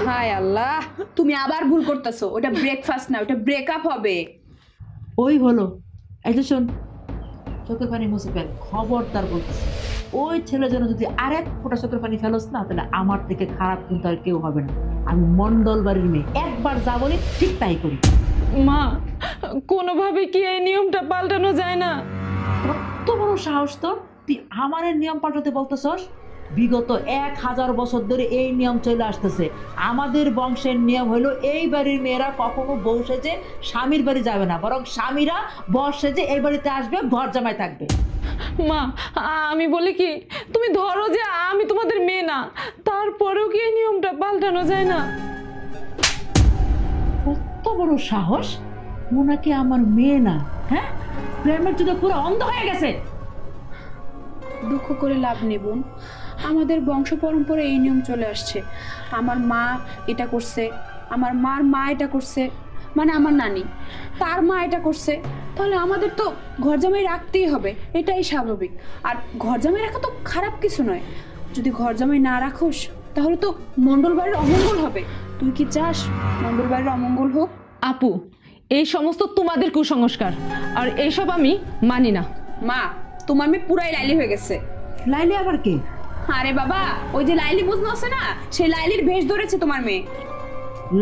Speaker 3: হায় আল্লাহ, তুমি আবার ভুল করতেছো। ওটা ব্রেকফাস্ট না, ওটা ব্রেকআপ হবে।
Speaker 4: ওই হলো। এই যে শোন, চোখের পানি মুছে ফেল, খবরদার বলতেছি। ওই ছেলের জন্য যদি আরেক ফোঁটা চোখের পানি ফেলোস না, তাহলে আমার থেকে খারাপ কিন্তু আর কেউ হবে না। আমি মন্ডল বাড়ির মেয়ে, একবার যা বলি ঠিক তাই করি।
Speaker 5: মা, কোনোভাবে কি এই নিয়মটা পাল্টানো যায় না?
Speaker 4: কত বড় সাহস তোর, তুই আমার নিয়ম পাল্টাতে বলতেছস? বিগত 1000 বছর ধরে এই নিয়ম চলে আসতেছে। আমাদের বংশের নিয়ম হলো এই বাড়ির মেয়েরা কখনো বউ সেজে স্বামীর বাড়ি যাবে না, বরং স্বামীরা বর সেজে এই বাড়িতে আসবে, ঘর জামাই থাকবে।
Speaker 5: মা, আমি বলি কি, তুমি ধরো যে আমি তোমাদের মেয়ে না, তারপরেও কি এই নিয়মটা পাল্টানো যায় না?
Speaker 4: কত বড় সাহস, ও নাকি আমার মেয়ে না? হ্যাঁ, প্রেমের যুগে পুরো অন্ধ হয়ে গেছে।
Speaker 3: দুঃখ করে লাভ নেই বোন, আমাদের বংশ পরম্পরায় এই নিয়ম চলে আসছে। আমার মা এটা করছে, আমার মার মা এটা করছে, মানে আমার নানি, তার মা এটা করছে, তাহলে আমাদের তো ঘর জামাই রাখতেই হবে, এটাই স্বাভাবিক। আর ঘর জামাই রাখা তো খারাপ কিছু নয়। যদি ঘর জামাই না রাখোস তাহলে তো মণ্ডল বাড়ির অমঙ্গল হবে। তুই কি চাস মণ্ডল বাড়ির অমঙ্গল হোক?
Speaker 5: আপু, এই সমস্ত তোমাদের কুসংস্কার, আর এইসব আমি মানি না।
Speaker 3: মা, তোমার মেয়ে পুরাই লাইলি হয়ে গেছে।
Speaker 4: লাইলি আবার কে?
Speaker 3: আরে বাবা, ওই যে লাইলি বুঝনো আছে না, সেই লাইলির ভেষ ধরেছে তোমার মেয়ে।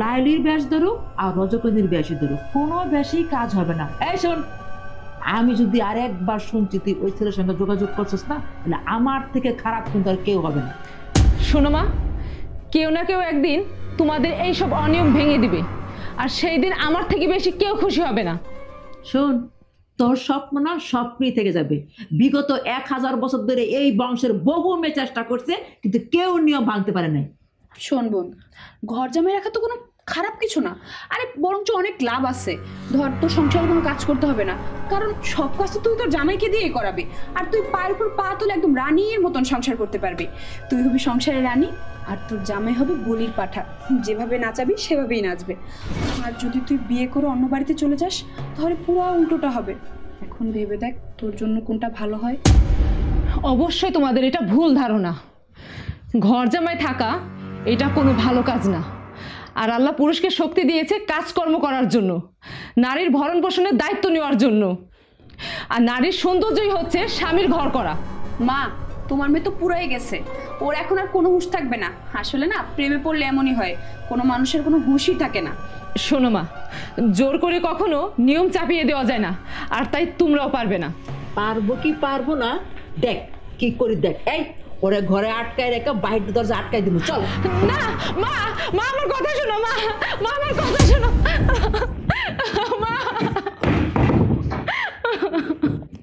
Speaker 4: লাইলির ব্যাস ধরো আর রজকনির ব্যাসই ধরো, কোনো ব্যাসই কাজ হবে না। এই শোন, আমি যদি আর একবার শুনছি তুই ওই ছেলের সঙ্গে যোগাযোগ করছিস না, তাহলে আমার থেকে খারাপ কিন্তু আর কেউ হবে না।
Speaker 5: শোনো মা, কেউ না কেউ একদিন তোমাদের এইসব অনিয়ম ভেঙে দিবে, আর সেই দিন আমার থেকে বেশি কেউ খুশি হবে না।
Speaker 4: শোন, তোর স্বপ্ন না স্বপ্নই থেকে যাবে। বিগত 1000 বছর ধরে এই বংশের বহু মেয়ে চেষ্টা করছে, কিন্তু কেউ নিয়ম ভাঙতে পারে নাই।
Speaker 3: শোন বোন, ঘর জামাই রাখা তো কোনো খারাপ কিছু না, আরে বরঞ্চ অনেক লাভ আছে। ধর তোর সংসারে কোনো কাজ করতে হবে না, কারণ সব কাজ তো তুই তোর জামাইকে দিয়ে করাবি। আর তুই পায়ের উপর পা তুলে একদম রানীর মতন সংসার করতে পারবি। তুই হবি সংসারের রানী, আর তোর জামাই হবে বলির পাঠা, যেভাবে নাচাবি সেভাবেই নাচবে। আর যদি তুই বিয়ে করে অন্য বাড়িতে চলে যাস, তাহলে পুরো উল্টোটা হবে। এখন ভেবে দেখ তোর জন্য কোনটা ভালো হয়।
Speaker 5: অবশ্যই তোমাদের এটা ভুল ধারণা। ঘর জামাই থাকা এটা কোনো ভালো কাজ না। আর আল্লাহ পুরুষকে শক্তি দিয়েছে কাজকর্ম করার জন্য, নারীর ভরণ পোষণের দায়িত্ব নেওয়ার জন্য। আর নারীর সৌন্দর্যই হচ্ছে স্বামীর ঘর করা।
Speaker 3: মা, তোমার মেয়ে তো পুরাই গেছে, ওর এখন আর কোনো হুঁশ থাকবে না। আসলে না, প্রেমে পড়লে এমনই হয়, কোনো মানুষের কোনো হুঁশই থাকে না।
Speaker 5: শোনো মা, জোর করে কখনো নিয়ম চাপিয়ে দেওয়া যায় না, আর তাই তোমরাও পারবে না।
Speaker 4: পারবো কি পারবো না দেখ, কি করি দেখ। এই ওরে ঘরে আটকায় রেখে বাইরের দরজা আটকাই দিল, চল।
Speaker 5: না মা, মা আমার কথা শোনো, মা মা আমার কথা শোনো মা।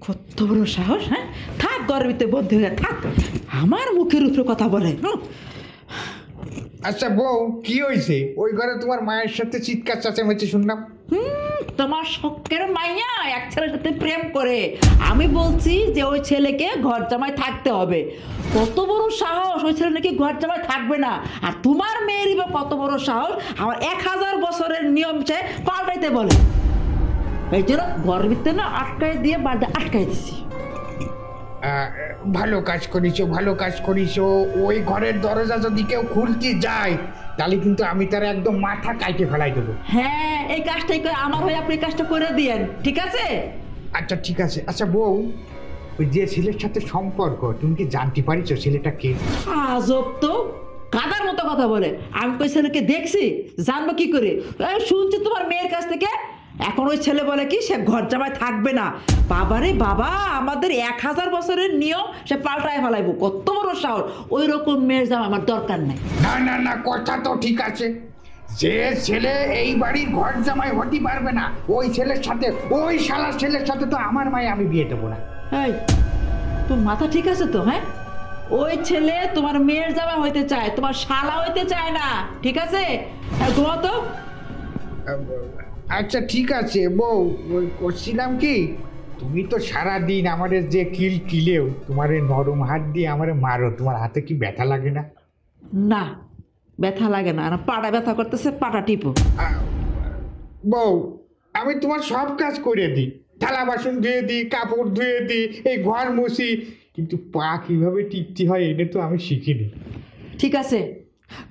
Speaker 4: কত বড় সাহস! হ্যাঁ, থাক ঘরের ভিতরে বদ্ধ হয়ে থাক, আমার মুখের উপরে কথা বলে।
Speaker 6: আচ্ছা বউ, কি হয়েছে? ওই ঘরে তোমার মায়ের সাথে চিৎকার চেঁচামেচি শুনলাম।
Speaker 4: তোমার শখের মাইয়া এক ছেলের সাথে প্রেম করে। আমি বলছি যে ওই ছেলেকে ঘর জামাই থাকতে হবে। কত বড় সাহস, ওই ছেলে নাকি ঘর জামাই থাকবে না। আর তোমার মেয়েরই বা কত বড় সাহস আমার 1000 বছরের নিয়ম সে পাল্টাইতে বলে। এই জন্য ঘরের ভিতরে না আটকাই দিয়ে বাড়িতে আটকাই দিছি।
Speaker 6: ভালো কাজ করিছো, ভালো কাজ করিছো। ওই ঘরের দরজা যদি কেউ খুলতে যায়, তাহলে কিন্তু আমি তার একদম মাথা কাইটে ফেলাই দেবো।
Speaker 4: হ্যাঁ, এই কাজটাই করে আমার হয়ে আপনি এই কাজটা করে দিয়েন, ঠিক আছে?
Speaker 6: আচ্ছা ঠিক আছে। আচ্ছা বউ, ওই যে ছেলের সাথে সম্পর্ক, তুমি কি জানতে পারিছো ছেলেটা কে?
Speaker 4: আজব তো, কাদার মতো কথা বলে। আমি কই ছেলেকে দেখছি, জানবো কি করে? শুনছি তোমার মেয়ের কাছ থেকে। এখন ওই ছেলে বলে কি সে ঘর জামাই থাকবে না। বাবারে বাবা, আমাদের 1000 বছরের নিয়ম সে পাল্টায় ফেলাইবো। কত বড় সাহস! ওই রকম মেয়ের জামা আমার দরকার নাই।
Speaker 6: না না না, কথা তো ঠিক আছে। যে ছেলে এই বাড়ির ঘর জামাই হতে পারবে না, ওই ছেলের সাথে, ওই শালার ছেলের সাথে তো আমার মায়ে আমি বিয়ে দেবো না।
Speaker 4: এই, তোর মাথা ঠিক আছে তো? হ্যাঁ, ওই ছেলে তোমার মেয়ের জামা হইতে চায়, তোমার শালা হইতে চায় না, ঠিক আছে? ঘুমাও তো।
Speaker 6: আচ্ছা ঠিক আছে বউ, ওই করছিলাম কি, তুমি তো সারাদিন আমাদের যে কিল কিলেও তোমার এই নরম হাত দিয়ে আমারে মারো, তোমার হাতে কি ব্যথা লাগে না?
Speaker 4: না, ব্যথা লাগে না। আর পাটা ব্যথা করতেছে, পাটা টিপো।
Speaker 6: বউ, আমি তোমার সব কাজ করে দিই, থালা বাসন ধুয়ে দিই, কাপড় ধুয়ে দিই, এই ঘর মুছি, কিন্তু পা কিভাবে টিপতে হয় এটা তো আমি শিখিনি।
Speaker 4: ঠিক আছে,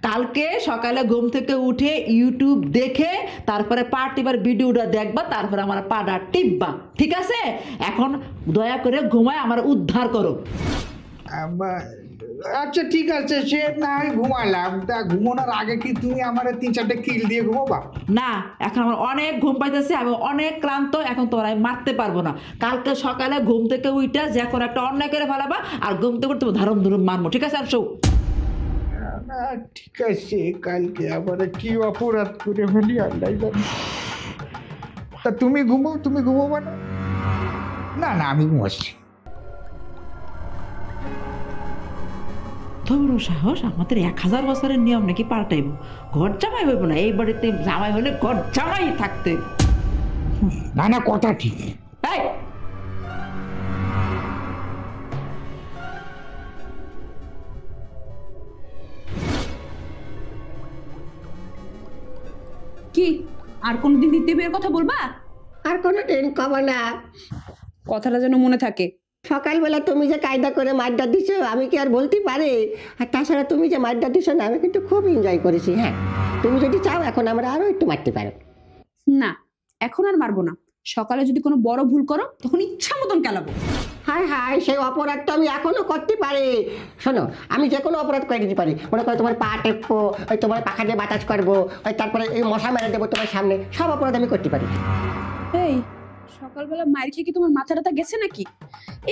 Speaker 4: কালকে সকালে ঘুম থেকে উঠে ইউটিউব দেখে তারপরে পা টিপার ভিডিওটা দেখবা, তারপরে আমার পাটা টিপবা, ঠিক আছে? এখন দয়া করে ঘুমায় আমার উদ্ধার করো।
Speaker 6: আচ্ছা ঠিক আছে, সে না হয় ঘুমালাম, তা ঘুমানোর আগে কি তুমি আমার 3-4টা কিল দিয়ে ঘুমাবা?
Speaker 4: না, এখন আমার অনেক ঘুম পাইতেছে, আমি অনেক ক্লান্ত, এখন তোর আমি মারতে পারবো না। কালকে সকালে ঘুম থেকে উঠে যে কোনো একটা অন্যায় করে ফেলাবা, আর ঘুম থেকে উঠতে ধারণ ধরুন মারবো, ঠিক আছে? আর শো
Speaker 6: না ঠিক আছে, কালকে আবার কি অপরাধ করে ফেলি আল্লাহ জানে। তা তুমি ঘুমাও, তুমি ঘুমাবো না? না না, আমি ঘুমাচ্ছি।
Speaker 4: বড় সাহস, আমাদের 1000 বছরের নিয়ম নাকি পাল্টাইব? ঘর জামাই হইব না, এই বাড়িতে জামাই হলে ঘর জামাই থাকতে।
Speaker 6: না না, কথা ঠিক।
Speaker 4: এই,
Speaker 3: কি আর কোনোদিন দ্বিতীয় বিয়ের কথা বলবা?
Speaker 2: আর কোনো দিন কব না।
Speaker 3: কথাটা যেন মনে থাকে।
Speaker 2: সকালবেলা তুমি যে কায়দা করে মাড্ডা দিছো, আমি কি আর বলতে পারি? আর তাছাড়া তুমি যে মাড্ডা দিছো না, আমি কিন্তু খুব এনজয় করেছি। হ্যাঁ, তুমি যদি চাও এখন আমরা আরো একটু মারতে পারো।
Speaker 3: না, এখন আর মারবো না। সকালে যদি কোনো বড় ভুল করো, তখন ইচ্ছা মতন কেলাবো।
Speaker 2: হায় হায়, সেই অপরাধটা আমি এখনো করতে পারি। শোনো, আমি যে কোনো অপরাধ করে দিতে পারি। মনে করো তোমার পা টেপবো, ওই তোমার পাখা দিয়ে বাতাস করবো, ওই তারপরে এই মশা মেরে দেবো তোমার সামনে, সব অপরাধ আমি করতে পারি।
Speaker 3: এই সকালবেলা মায়ের খেয়ে কি তোমার মাথা টাথা গেছে নাকি?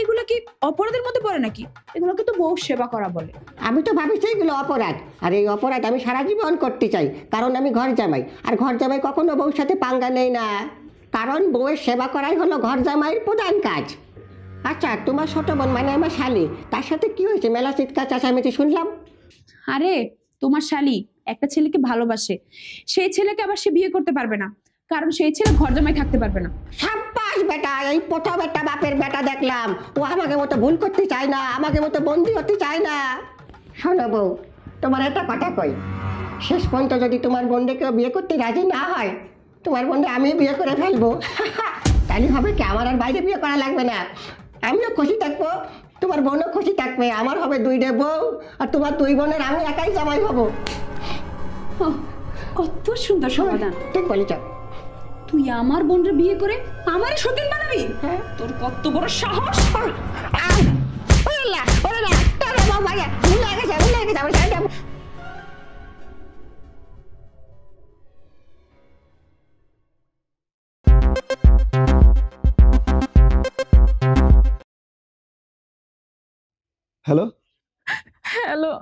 Speaker 3: এগুলো কি অপরাধের মধ্যে পড়ে নাকি? এগুলোকে তো বউ সেবা করা বলে।
Speaker 2: আমি তো ভাবি এগুলো অপরাধ, আর এই অপরাধ আমি সারা জীবন করতে চাই, কারণ আমি ঘর জামাই। আর ঘর জামাই কখনো বউর সাথে পাঙ্গা নেই না, কারণ বউয়ের সেবা করাই হলো ঘর জামাইয়ের প্রধান কাজ। আচ্ছা, তোমার ছোট বোন মানে আমার শালি, তার সাথে কি হয়েছে? মেলা চিৎকার চেঁচামেচি শুনলাম।
Speaker 3: আরে তোমার শালি একটা ছেলেকে ভালোবাসে, সেই ছেলেকে আবার সে বিয়ে করতে পারবে না, কারণ সেই ছেলে ঘর জামাই থাকতে পারবে না।
Speaker 2: সাব্বাস বেটা, এই প্রথম একটা বাপের বেটা দেখলাম, ও আমাকে মতো ভুল করতে চায় না, আমাকে মতো বন্দি হতে চায় না। শোনো বউ, তোমার একটা কথা কই, শেষ পর্যন্ত যদি তোমার বোনকে কেউ বিয়ে করতে রাজি না হয়, তোমার বোনকে আমি বিয়ে করে ফেলবো। তাহলে হবে কি, আমার আর বাইরে বিয়ে করা লাগবে না, আমিও খুশি থাকবো, তোমার বোনও খুশি থাকবে, আমার হবে 2 বউ, আর তোমার 2 বোনের আমি একাই জামাই হবো।
Speaker 3: ওহ, কত সুন্দর সমাধান।
Speaker 2: ঠিক বলেছ।
Speaker 3: তুই আমার বোনরে বিয়ে করে আমারে সতীন বানাবি?
Speaker 2: হ্যাঁ।
Speaker 3: তোর কত বড় সাহস!
Speaker 1: Hello,
Speaker 5: hello.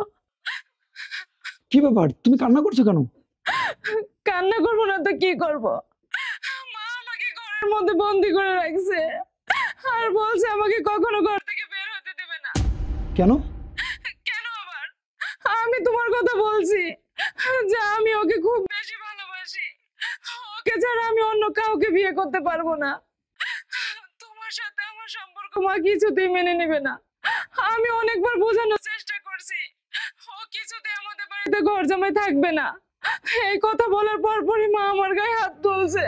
Speaker 1: কি ব্যাপার, তুমি কান্না করছো কেন?
Speaker 5: কান্না করবো না তো কি করব? মা আমাকে ঘরের মধ্যে বন্দি করে রাখছে আর বলছে আমাকে কখনো ঘর থেকে বের হতে দেবে না।
Speaker 1: কেন?
Speaker 5: কেন আবার? আমি তোমার কথা বলছি যে আমি ওকে খুব বেশি ভালোবাসি, ওকে ছাড়া আমি অন্য কাউকে বিয়ে করতে পারবো না। তোমার সাথে আমার সম্পর্ক মা কিছুতেই মেনে নেবে না। আমি অনেকবার বোঝানোর চেষ্টা করছি, ও কিছুতেই আমাদের বাড়িতে ঘর জামাই থাকবে না। এই কথা বলার পরপরই মা আমার গায়ে হাত তুলছে।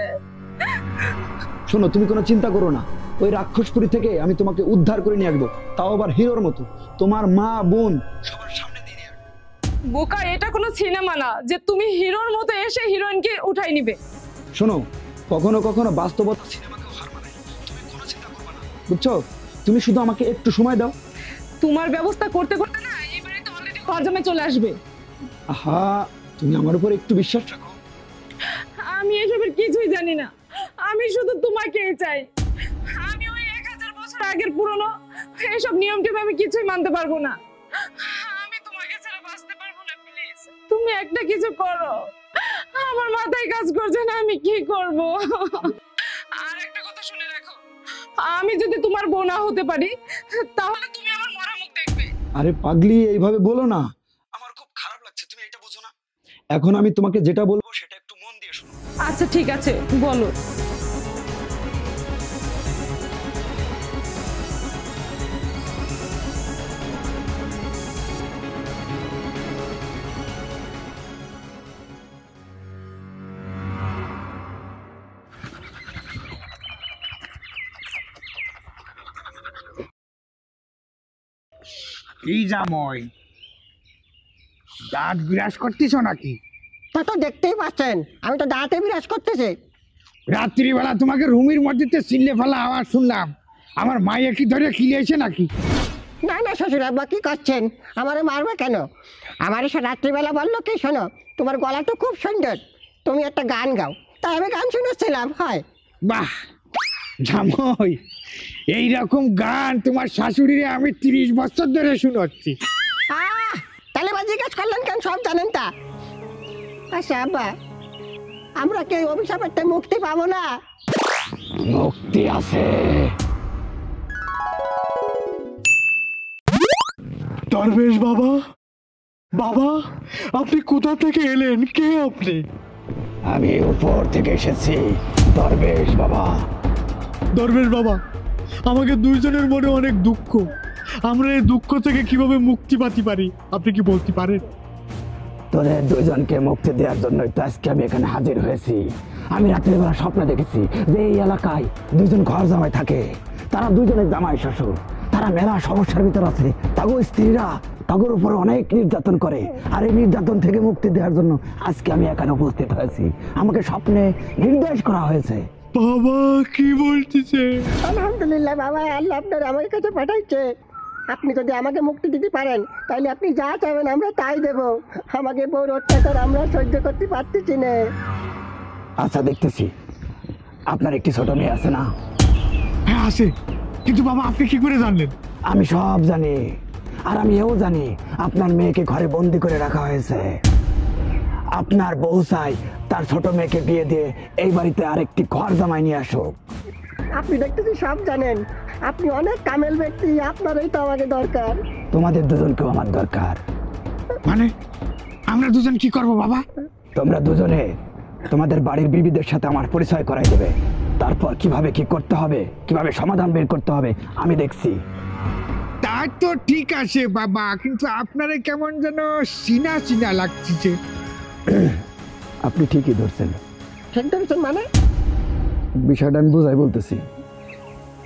Speaker 7: শোনো, তুমি কোনো চিন্তা করো না, ওই রাক্ষসপুরী থেকে আমি তোমাকে উদ্ধার করে নিয়ে আসবো, তাও আবার হিরোর মতো। তোমার মা বোন সবার সামনে দিয়ে নিয়ে আসবো।
Speaker 5: বোকা, এটা কোনো সিনেমা না যে তুমি হিরোর মতো এসে হিরোইনকে উঠাই নিবে।
Speaker 7: শোনো, কখনো কখনো বাস্তবতা সিনেমাকেও হার মানায়। তুমি কোনো চিন্তা করবে না, বুঝছো? তুমি শুধু আমাকে একটু সময় দাও।
Speaker 5: তোমার ব্যবস্থা করতে করতে না এই বাড়িতে অলরেডি ঘর জামাই চলে আসবে।
Speaker 7: আহা, তুমি আমার উপর একটু বিশ্বাস রাখো।
Speaker 5: আমি এসবের কিছুই জানি না, আমি শুধু তোমাকেই চাই। আমি ওই 1000 বছর আগের পুরনো এইসব নিয়ম টিম আমি কিছুই মানতে পারবো না। আমি তোমাকে ছাড়া বাঁচতে পারবো না, প্লিজ তুমি একটা কিছু করো। আমার মাথায় কাজ করছে না, আমি কি করব? আর একটা কথা শুনে রাখো, আমি যদি তোমার বোন না হতে পারি তাহলে তুমি আমার মরা মুখ দেখবে।
Speaker 7: আরে পাগলি, এইভাবে বলো না, আমার খুব খারাপ লাগছে, তুমি এটা বুঝো না। এখন আমি তোমাকে যেটা বলবো সেটা একটু মন দিয়ে শোনো।
Speaker 5: আচ্ছা ঠিক আছে, বলো।
Speaker 6: কি জামাই, দাঁত বিরাজ করতেছ নাকি?
Speaker 2: তা তো দেখতেই পাচ্ছেন, আমি তো দাঁতে বিরাজ করতেছি।
Speaker 6: রাত্রিবেলা তোমাকে রুমের মধ্যে চিল্লে ফেলা আওয়াজ শুনলাম, আমার মাইয়া কি ধরে খিলিয়েছে নাকি?
Speaker 2: না না শ্বশুর আব্বা, কি করছেন? আমারে মারবে কেন? আমার এসে রাত্রিবেলা বললো কি, শোনো তোমার গলা তো খুব সুন্দর, তুমি একটা গান গাও, তাই আমি গান শুনেছিলাম। হয়
Speaker 6: বাহ জামাই, এইরকম গান তোমার শাশুড়িরে আমি 30 বছর ধরে শুনছি।
Speaker 2: তাহলে বা জিজ্ঞেস করলেন কেন? সব জানেন তা। আচ্ছা আব্বা, আমরা কি অভিশাপের থেকে মুক্তি পাবো না?
Speaker 6: মুক্তি আছে।
Speaker 1: দরবেশ বাবা, বাবা আপনি কোথা থেকে এলেন? কে আপনি?
Speaker 6: আমি উপর থেকে এসেছি দরবেশ বাবা।
Speaker 1: দরবেশ বাবা, আমাকে দুইজনের মনে অনেক দুঃখ, আমরা এই দুঃখ থেকে কিভাবে মুক্তি পেতে পারি আপনি কি বলতে পারেন?
Speaker 8: তোদের দুজনকে মুক্তি দেওয়ার জন্যই তো আজকে আমি এখানে হাজির হয়েছি। আমি রাত্রিবেলা স্বপ্নে দেখেছি যে এই এলাকায় দুজন ঘর জামাই থাকে, তারা দুজনের জামাই শ্বশুর, তারা মেলা সমস্যার ভিতর আছে, তাগো স্ত্রীরা তাগোর উপর অনেক নির্যাতন করে, আর এই নির্যাতন থেকে মুক্তি দেওয়ার জন্য আজকে আমি এখানে উপস্থিত হয়েছি। আমাকে স্বপ্নে নির্দেশ করা হয়েছে।
Speaker 1: বাবা কি বলতেছে?
Speaker 2: আলহামদুলিল্লাহ বাবা, আল্লাহ আপনার আমার কাছে পাঠাইছে। আপনি যদি আমাকে মুক্তি দিতে পারেন তাহলে আপনি যা চাইবেন আমরা তাই দেব। আমাকে বউর অত্যাচার আমরা সহ্য করতে পারতেছি না।
Speaker 8: আচ্ছা দেখতেছি, আপনার একটি ছোট মেয়ে আছে না?
Speaker 1: হ্যাঁ আছে, কিন্তু বাবা আপনি কি করে জানলেন?
Speaker 8: আমি সব জানি, আর আমি এও জানি আপনার মেয়েকে ঘরে বন্দি করে রাখা হয়েছে। আপনার বউ চাই তার ছোট মেয়েকে বিয়ে দিয়ে এই বাড়িতে আরেকটি ঘর জামাই নিয়ে আসুক।
Speaker 2: আপনি দেখতেছি সব জানেন, আপনি অনেক কামেল ব্যক্তি, আপনারই তো আমাকে দরকার।
Speaker 8: তোমাদের দুজনকেও আমার দরকার।
Speaker 6: মানে আমরা দুজন কি করব বাবা?
Speaker 8: তোমরা দুজনে তোমাদের বাড়ির বিবিদের সাথে আমার পরিচয় করাই দেবে। তারপর কিভাবে কি করতে হবে, কিভাবে সমাধান বের করতে হবে আমি দেখছি।
Speaker 6: তা তো ঠিক আছে বাবা, কিন্তু আপনারে কেমন যেন চিনা চিনা লাগছে।
Speaker 8: আপনি ঠিকই ধরছেন।
Speaker 2: ঠিক ধরেছেন মানে?
Speaker 8: বিষয়টা আমি বোঝাই বলতেছি।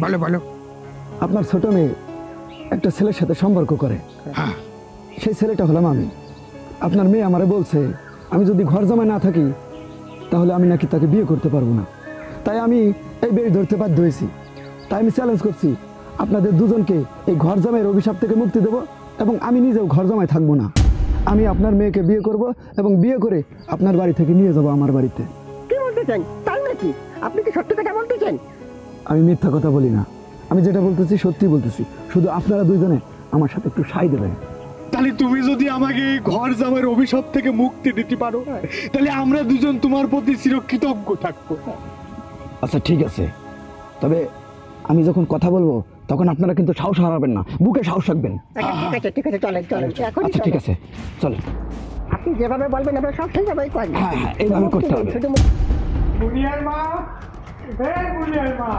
Speaker 6: বলো বলো।
Speaker 8: আপনার ছোট মেয়ে একটা ছেলের সাথে সম্পর্ক করে,
Speaker 6: হ্যাঁ,
Speaker 8: সেই ছেলেটা হলাম আমি। আপনার মেয়ে আমারে বলছে আমি যদি ঘর জামাই না থাকি তাহলে আমি নাকি তাকে বিয়ে করতে পারবো না। তাই আমি এই বেশ ধরতে বাধ্য হয়েছি। তাই আমি চ্যালেঞ্জ করছি আপনাদের দুজনকে এই ঘর জামাইয়ের অভিশাপ থেকে মুক্তি দেব, এবং আমি নিজেও ঘর জামাই থাকবো না। আমি আপনার মেয়েকে বিয়ে করব এবং বিয়ে করে আপনার বাড়ি থেকে নিয়ে যাব আমার বাড়িতে।
Speaker 2: কি বলতেছেন তাই নাকি? আপনি কি সত্যি কথা বলতেছেন?
Speaker 8: আমি মিথ্যা কথা বলি না, আমি যেটা বলতেছি সত্যি বলতেছি। শুধু আপনারা দুইজনে আমার সাথে একটু সাই দেবেন।
Speaker 1: তাহলে তুমি যদি আমাকে এই ঘর জামাইয়ের অভিশাপ থেকে মুক্তি দিতে পারো তাহলে আমরা দুজন তোমার প্রতি চিরকৃতজ্ঞ থাকবো।
Speaker 8: আচ্ছা ঠিক আছে, তবে আমি যখন কথা বলবো তখন আপনারা কিন্তু সাহস হারাবেন না, বুকে সাহস রাখবেন।
Speaker 2: আচ্ছা ঠিক আছে চলেন চলেন এখনই
Speaker 8: আচ্ছা ঠিক
Speaker 2: চলেন।
Speaker 8: আছে চলেন।
Speaker 2: আপনি যেভাবে বলবেন আমরা সব সেইভাবেই করেন।
Speaker 8: হ্যাঁ হ্যাঁ এইভাবে করতে হবে।
Speaker 2: শুধু
Speaker 6: বুনিয়ার মা, এই বুনিয়ার মা,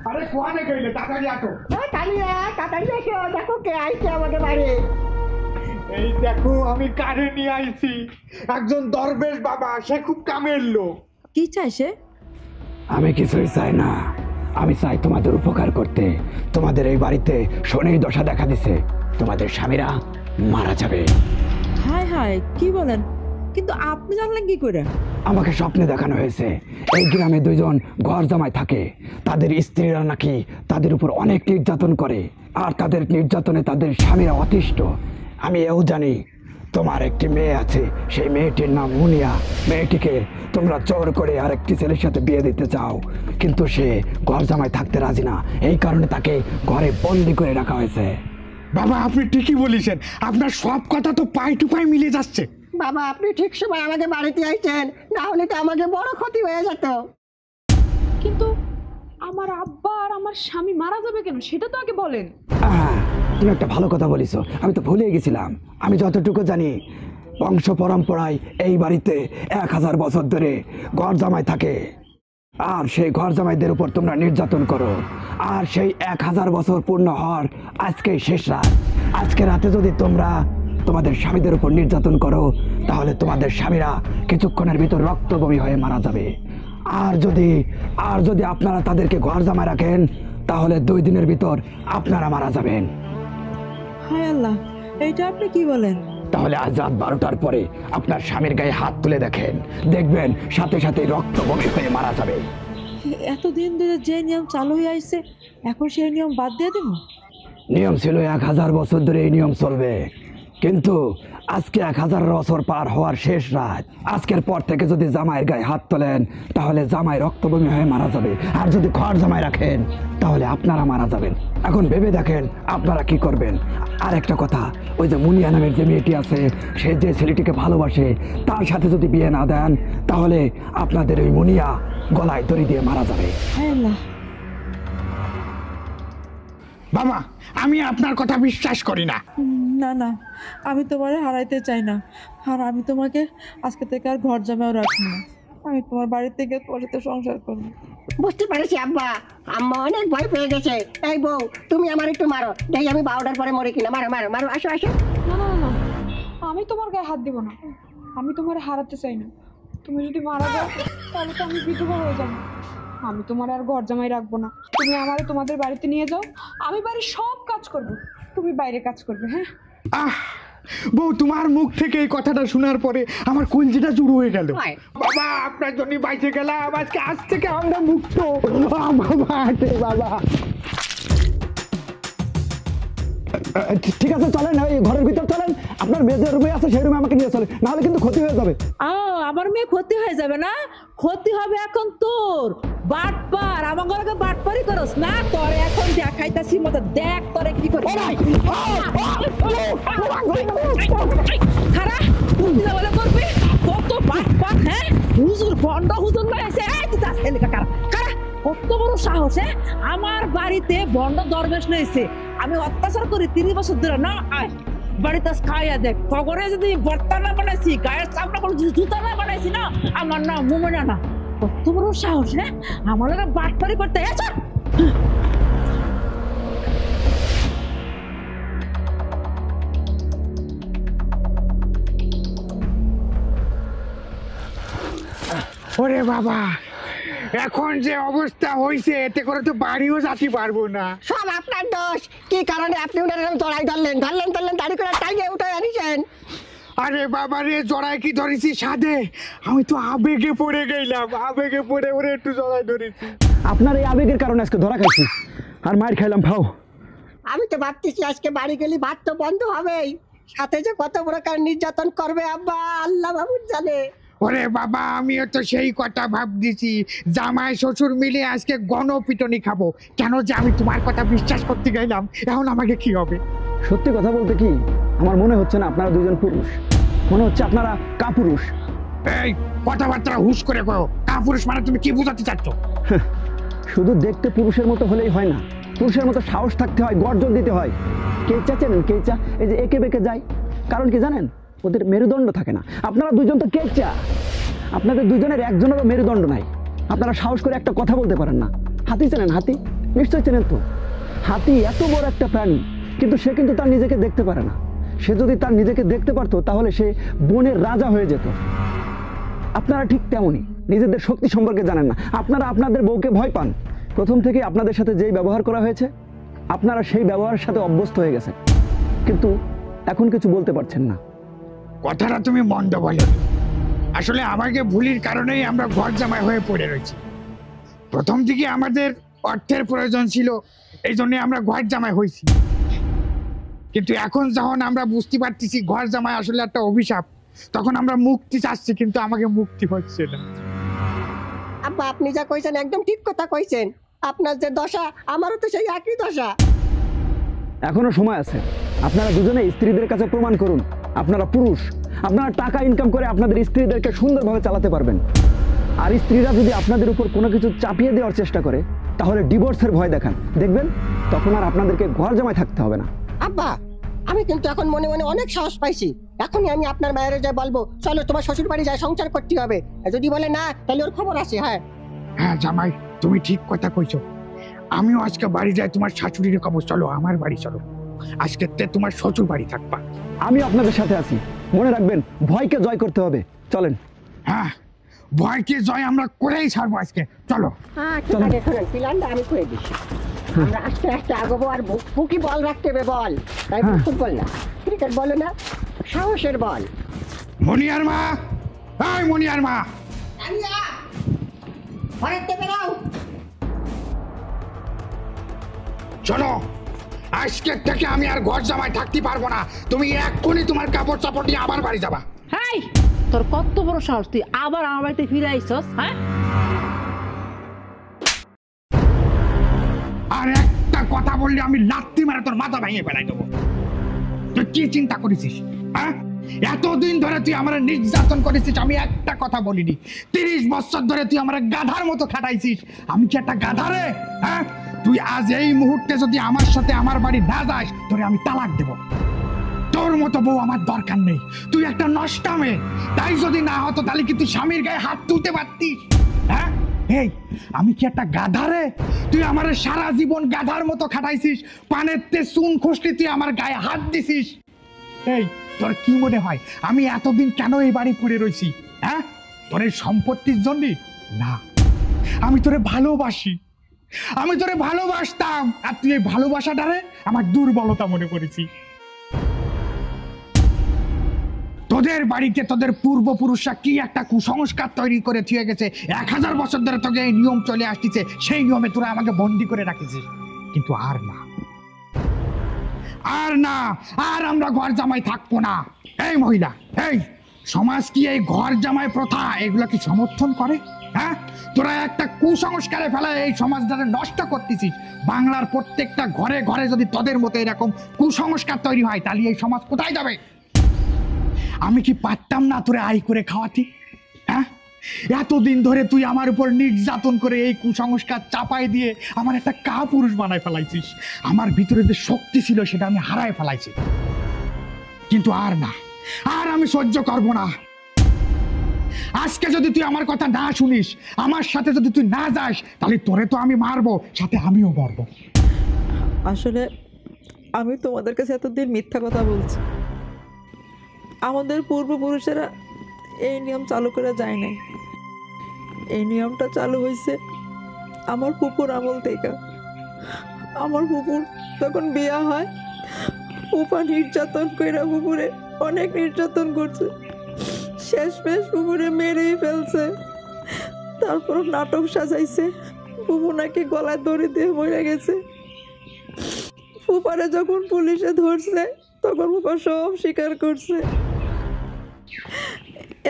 Speaker 6: আরে কোয়ানে গেলে তাড়াতাড়ি আটো।
Speaker 2: কালিয়া তাড়াতাড়ি এসো, দেখো কে আইছে আমাদের বাড়ি।
Speaker 1: এই দেখো আমি কারে নিয়ে আইছি, একজন দরবেশ বাবা, সে খুব কামের লোক।
Speaker 4: কি চাই সে?
Speaker 8: আমি কিছুই চাই না, আমি চাই তোমাদের উপকার করতে। তোমাদের এই বাড়িতে শনির দশা দেখা দিছে, তোমাদের স্বামীরা মারা যাবে।
Speaker 4: হায় হায়, কি বলেন? কিন্তু আপনি জানলেন কি করে?
Speaker 8: আমাকে স্বপ্নে দেখানো হয়েছে এই গ্রামে দুইজন ঘর জামাই থাকে, তাদের স্ত্রীরা নাকি তাদের উপর অনেক নির্যাতন করে, আর তাদের নির্যাতনে তাদের স্বামীরা অতিষ্ঠ। আমি এও জানি তোমার একটি মেয়ে আছে, সেই মেয়েটির নাম মুনিয়া। মেয়েটিকে তোমরা জোর করে আরেকটি ছেলের সাথে বিয়ে দিতে চাও, কিন্তু সে ঘর জামাই থাকতে রাজি না, এই কারণে তাকে ঘরে বন্দি করে রাখা হয়েছে।
Speaker 6: বাবা আপনি ঠিকই বলেছেন, আপনার সব কথা তো পাই টু পাই মিলে যাচ্ছে।
Speaker 2: বাবা আপনি ঠিক সময় আমাকে বাড়িতে আইছেন, না হলে তো আমাকে বড় ক্ষতি হয়ে যেত।
Speaker 3: কিন্তু আমার আব্বা আর আমার স্বামী মারা যাবে কেন সেটা তো আগে বলেন।
Speaker 8: তুমি একটা ভালো কথা বলিস, আমি তো ভুলে গেছিলাম। আমি যতটুকু জানি বংশ পরম্পরায় এই বাড়িতে 1000 বছর ধরে ঘর জামাই থাকে, আর সেই ঘর জামাইদের উপর তোমরা নির্যাতন করো। আর সেই 1000 বছর পূর্ণ হওয়ার আজকেই শেষ রাত। আজকে রাতে যদি তোমরা তোমাদের স্বামীদের উপর নির্যাতন করো তাহলে তোমাদের স্বামীরা কিছুক্ষণের ভিতর রক্ত বমি হয়ে মারা যাবে। আর যদি আপনারা তাদেরকে ঘর জামাই রাখেন তাহলে 2 দিনের ভিতর আপনারা মারা যাবেন।
Speaker 4: হায় আল্লাহ, এইটা আপনি কি বলেন?
Speaker 8: তাহলে আজ রাত 12টার পরে আপনার স্বামীর গায়ে হাত তুলে দেখেন, দেখবেন সাথে সাথে রক্ত বমি হয়ে মারা যাবে।
Speaker 4: এতদিন ধরে যে নিয়ম চালু হয়ে আসছে, এখন সেই নিয়ম বাদ দিয়ে দেব?
Speaker 8: নিয়ম ছিল 1000 বছর ধরে এই নিয়ম চলবে, কিন্তু আজকে 1000 বছর পার হওয়ার শেষ রাত। আজকের পর থেকে যদি জামাইয়ের গায়ে হাত তোলেন তাহলে জামাই রক্ত বমি হয়ে মারা যাবে, আর যদি ঘর জামাই রাখেন তাহলে আপনারা মারা যাবেন। এখন ভেবে দেখেন আপনারা কি করবেন। আর একটা কথা, ওই যে মুনিয়া নামের যে মেয়েটি আছে, সে যে ছেলেটিকে ভালোবাসে, তার সাথে যদি বিয়ে না দেন তাহলে আপনাদের ওই মুনিয়া গলায় দড়ি দিয়ে মারা যাবে।
Speaker 4: হায় আল্লাহ।
Speaker 6: বাবা আমি আপনার কথা বিশ্বাস করি না।
Speaker 4: না না, আমি তোমারে হারাইতে চাই না, আর আমি তোমাকে আজকে থেকে আর ঘর জামাইও রাখবো না। আমি তোমার বাড়ি থেকে তোমার সাথে সংসার করবো।
Speaker 2: বুঝতে পারছি আব্বা, আম্মা অনেক ভয় পেয়ে গেছে। এই বউ তুমি আমার একটু মারো, দেখি আমি 12টার পরে মরে কিনা। মারো মারো মারো, আসো আসো।
Speaker 3: না না না, আমি তোমার গায়ে হাত দিব না, আমি তোমার হারাতে চাই না। তুমি যদি মারা যাও তাহলে তো আমি বিধবা হয়ে যাবো। আমি তোমার আর ঘর জামাই রাখবো না। তুমি আমারে তোমাদের বাড়িতে নিয়ে যাও, আমি বাড়ির সব কাজ করবো, তুমি বাইরে কাজ করবে। হ্যাঁ
Speaker 6: বউ, তোমার মুখ থেকে এই কথাটা শোনার পরে আমার কলজিটা জুড়ো হয়ে গেল।
Speaker 2: হয়।
Speaker 6: বাবা আপনার জন্য বাইচে গেলাম, আজকে আজ থেকে আমরা মুক্ত। বাবা
Speaker 8: ঠিক আছে চলেন, ওই ঘরের ভিতর চলেন, আপনার মেয়ে যে রুমে আছে সেই রুমে আমাকে নিয়ে চলেন, নাহলে কিন্তু ক্ষতি হয়ে যাবে।
Speaker 4: আমার মেয়ে ক্ষতি হয়ে যাবে না? ক্ষতি হবে এখন তোর। বাটপার, আমার ঘরে বাটপারি করস না, তোরে এখন দেখাইতাছি মতো, দেখ তোরে কি করে। খারা তুমি বলে করবি কত বাটপার? হ্যাঁ হুজুর বন্ড হুজুর লয় আছে, এই তুই যাস এলাকা কারা কারা, কত বড় সাহস! হ্যাঁ আমার বাড়িতে বন্ড দরবেশ লইছে, আমি অত্যাচার করি 3 বছর ধরে না। আয় বাড়িতে খাইয়া দেখ খবরে যদি ভর্তা না বানাইছি গায়ের চামড়া করে যদি জুতা না বানাইছি না আমার না মোমেনা না কত বড় সাহস হ্যাঁ আমার লোক বাটপারি করতে এসো
Speaker 6: ওরে বাবা এখন যে অবস্থা হয়েছে এতে করে তো বাড়িও যেতে পারবো না।
Speaker 2: সব আপনার দোষ। কি কারণে আপনি ওনার এরকম জড়াই ধরলেন দাড়ি করে টাইগে উঠে আনিছেন?
Speaker 6: আরে বাবা রে জড়াই কি ধরেছি সাধে, আমি তো আবেগে পড়ে গেলাম, আবেগে পড়ে ওরে একটু জড়াই ধরেছি।
Speaker 7: আপনার এই আবেগের কারণে আজকে ধরা খাইছি আর মার খাইলাম ভাও।
Speaker 2: আমি তো ভাবতেছি আজকে বাড়ি গেলে ভাত তো বন্ধ হবেই, সাথে যে কত প্রকার নির্যাতন করবে আব্বা আল্লাহ বাবুর জানে।
Speaker 6: ওরে বাবা আমিও তো সেই কথা ভাবতেছি, জামাই শ্বশুর মিলে আজকে গণপিটনি খাবো। কেন যে আমি তোমার কথা বিশ্বাস করতে গেলাম, এখন আমাকে কি হবে?
Speaker 7: সত্যি কথা বলতে কি আমার মনে হচ্ছে না আপনারা দুজন পুরুষ, মনে হচ্ছে আপনারা কাপুরুষ।
Speaker 6: এই কথাবার্তা হুশ করে কও, কাপুরুষ মানে তুমি কি বোঝাতে চাচ্ছ?
Speaker 7: শুধু দেখতে পুরুষের মতো হলেই হয় না, পুরুষের মতো সাহস থাকতে হয়, গর্জন দিতে হয়। কেচা চেনেন? কেচা এই যে একে বেঁকে যায়, কারণ কি জানেন? ওদের মেরুদণ্ড থাকে না। আপনারা দুজন তো কেচা, আপনাদের দুজনের একজনেরও মেরুদণ্ড নাই। আপনারা সাহস করে একটা কথা বলতে পারেন না। হাতি চেনেন? হাতি নিশ্চয়ই চেনেন তো। হাতি এত বড় একটা প্রাণী, কিন্তু সে কিন্তু তার নিজেকে দেখতে পারে না। সে যদি তার নিজেকে দেখতে পারতো তাহলে সে বনের রাজা হয়ে যেত। আপনারা ঠিক তেমনই, নিজেদের শক্তি সম্পর্কে জানেন না। আপনারা আপনাদের বউকে ভয় পান। প্রথম থেকে আপনাদের সাথে যেই ব্যবহার করা হয়েছে আপনারা সেই ব্যবহারের সাথে অভ্যস্ত হয়ে গেছেন, কিন্তু এখন কিছু বলতে পারছেন না।
Speaker 6: কথাটা তুমি মন্দ বলো। আসলে আমাকে ভুলির কারণেই আমরা ঘর জামাই হয়ে পড়ে রয়েছি। প্রথম দিকে আমাদের অর্থের প্রয়োজন ছিল, এই জন্য আমরা ঘর জামাই হয়েছি। কিন্তু এখন যখন আমরা বুঝতে পারতেছি ঘর জামাই আসলে একটা অভিশাপ, তখন আমরা মুক্তি চাচ্ছি, কিন্তু আমাকে মুক্তি হচ্ছে না।
Speaker 2: আব্বা আপনি যা কইছেন একদম ঠিক কথা কইছেন। আপনার যে দশা আমারও তো সেই একই দশা।
Speaker 7: এখনো সময় আছে। আপনারা দুজনে স্ত্রীদের কাছে প্রমাণ করুন আপনারা পুরুষ। আপনারা টাকা ইনকাম করে আপনাদের স্ত্রীদেরকে সুন্দরভাবে চালাতে পারবেন। আর স্ত্রীরা যদি আপনাদের উপর কোনো কিছু চাপিয়ে দেওয়ার চেষ্টা করে তাহলে ডিভোর্সের ভয় দেখান, দেখবেন তখন আর আপনাদেরকে ঘর জামাই থাকতে হবে না।
Speaker 2: আব্বা আমি কিন্তু এখন মনে মনে অনেক সাহস পাইছি। এখনই আমি আপনার মায়ের যা বলবো, চলো তোমার শ্বশুর বাড়ি যায় সংসার করতে হবে। আর যদি বলে না তাহলে ওর খবর আছে। হ্যাঁ
Speaker 6: হ্যাঁ জামাই তুমি ঠিক কথা কইছো। আমিও আজকে বাড়ি যাই, তোমার শাশুড়ির খবর, চলো আমার বাড়ি চলো। আজকে তোমার শ্বশুর বাড়ি থাকবা।
Speaker 7: আমি আপনাদের সাথে আছি, মনে রাখবেন ভয়কে জয় করতে হবে। চলেন।
Speaker 6: হ্যাঁ ভয়কে জয় আমরা করেই ছাড়বো আজকে, চলো।
Speaker 2: হ্যাঁ ঠিক আছে, শোনেন প্ল্যানটা আমি করে দিচ্ছি। আমরা আস্তে আস্তে আগাবো, আর বুকি বল রাখতে হবে। বল তাই ফুটবল না, ক্রিকেট বলো না, সাহসের বল।
Speaker 6: মনিয়ার মা, এই মনিয়ার মা,
Speaker 2: ঘরেতে বেরাও।
Speaker 6: চলো। আজকের থেকে আমি আর ঘর জামাই থাকতে পারবো না। তুমি এক্ষুনি তোমার কাপড় চাপড় নিয়ে আবার বাড়ি যাবা।
Speaker 4: হাই তোর কত বড় সাহস, তুই আবার আমার বাড়িতে ফিরে আইছস? হ্যাঁ
Speaker 6: আর একটা কথা বললে আমি লাত্তি মারে তোর মাথা ভেঙে ফেলাই দেবো। তুই কি চিন্তা করেছিস? হ্যাঁ এতদিন ধরে তুই আমার নির্যাতন করেছিস, আমি একটা কথা বলিনি। 30 বছর ধরে তুই আমার গাধার মতো খাটাইছিস। আমি কি একটা গাধা রে? হ্যাঁ তুই আজ এই মুহূর্তে যদি আমার সাথে আমার বাড়ি না যাস তোরে আমি তালাক দেব। তোর মতো বউ আমার দরকার নেই, তুই একটা নষ্টা মেয়ে। তাই যদি না হতো তাহলে কি তুই স্বামীর গায়ে হাত তুলতে পারতিস? হ্যাঁ এই আমি কি একটা গাধা রে? তুই আমার সারা জীবন গাধার মতো খাটাইছিস, পানের তে চুন খসলি তুই আমার গায়ে হাত দিছিস। এই তোর কি মনে হয় আমি এতদিন কেন এই বাড়ি পড়ে রয়েছি? হ্যাঁ তোর এই সম্পত্তির জন্য না, আমি তোরে ভালোবাসি, আমি তোরে ভালোবাসতাম। আর তুই এই ভালোবাসাটারে আমার দুর্বলতা মনে করেছি। তোদের বাড়িতে তোদের পূর্বপুরুষরা কি একটা কুসংস্কার তৈরি করে থুয়ে গেছে। 1000 বছর ধরে তোকে এই নিয়ম চলে আসতেছে, সেই নিয়মে তোরা আমাকে বন্দি করে রাখিছিস। কিন্তু আর না, আর না, আর আমরা ঘর জামাই থাকবো না। এই মহিলা, এই সমাজ কি এই ঘর জামাই প্রথা এগুলো কি সমর্থন করে? হ্যাঁ তোরা একটা কুসংস্কারে ফেলা এই সমাজটাকে নষ্ট করতেছিস। বাংলার প্রত্যেকটা ঘরে ঘরে যদি তোদের মতো এরকম কুসংস্কার তৈরি হয় তাহলে এই সমাজ কোথায় যাবে? আমি কি পারতাম না তোরে আই করে খাওয়াতি? হ্যাঁ এতদিন ধরে তুই আমার উপর নির্যাতন করে এই কুসংস্কার চাপাই দিয়ে আমার একটা কাপুরুষ বানায় ফেলাইছিস। আমার ভিতরে যে শক্তি ছিল সেটা আমি হারায় ফেলাইছি। কিন্তু আর না, আর আমি সহ্য করব না। আজকে যদি তুই আমার কথা না শুনিস, আমার সাথে যদি তুই না যাস, তাহলে তোরে তো আমি মারবো, সাথে আমিও মরবো।
Speaker 9: আসলে আমি তোমাদের কাছে এতদিন মিথ্যা কথা বলছি। আমাদের পূর্বপুরুষেরা এই নিয়ম চালু করে যায় নাই। এই নিয়মটা চালু হয়েছে আমার ফুপুর আমল থেকে। আমার ফুপুর তখন বিয়া হয়, ফুপা নির্যাতন কইরা ফুপুরে অনেক নির্যাতন করছে, শেষমেশ ফুপুরে মেরেই ফেলছে। তারপর নাটক সাজাইছে ফুপু নাকি গলায় দড়ি দিয়ে মরে গেছে। ফুপারে যখন পুলিশে ধরছে তখন ফুপা সব স্বীকার করছে।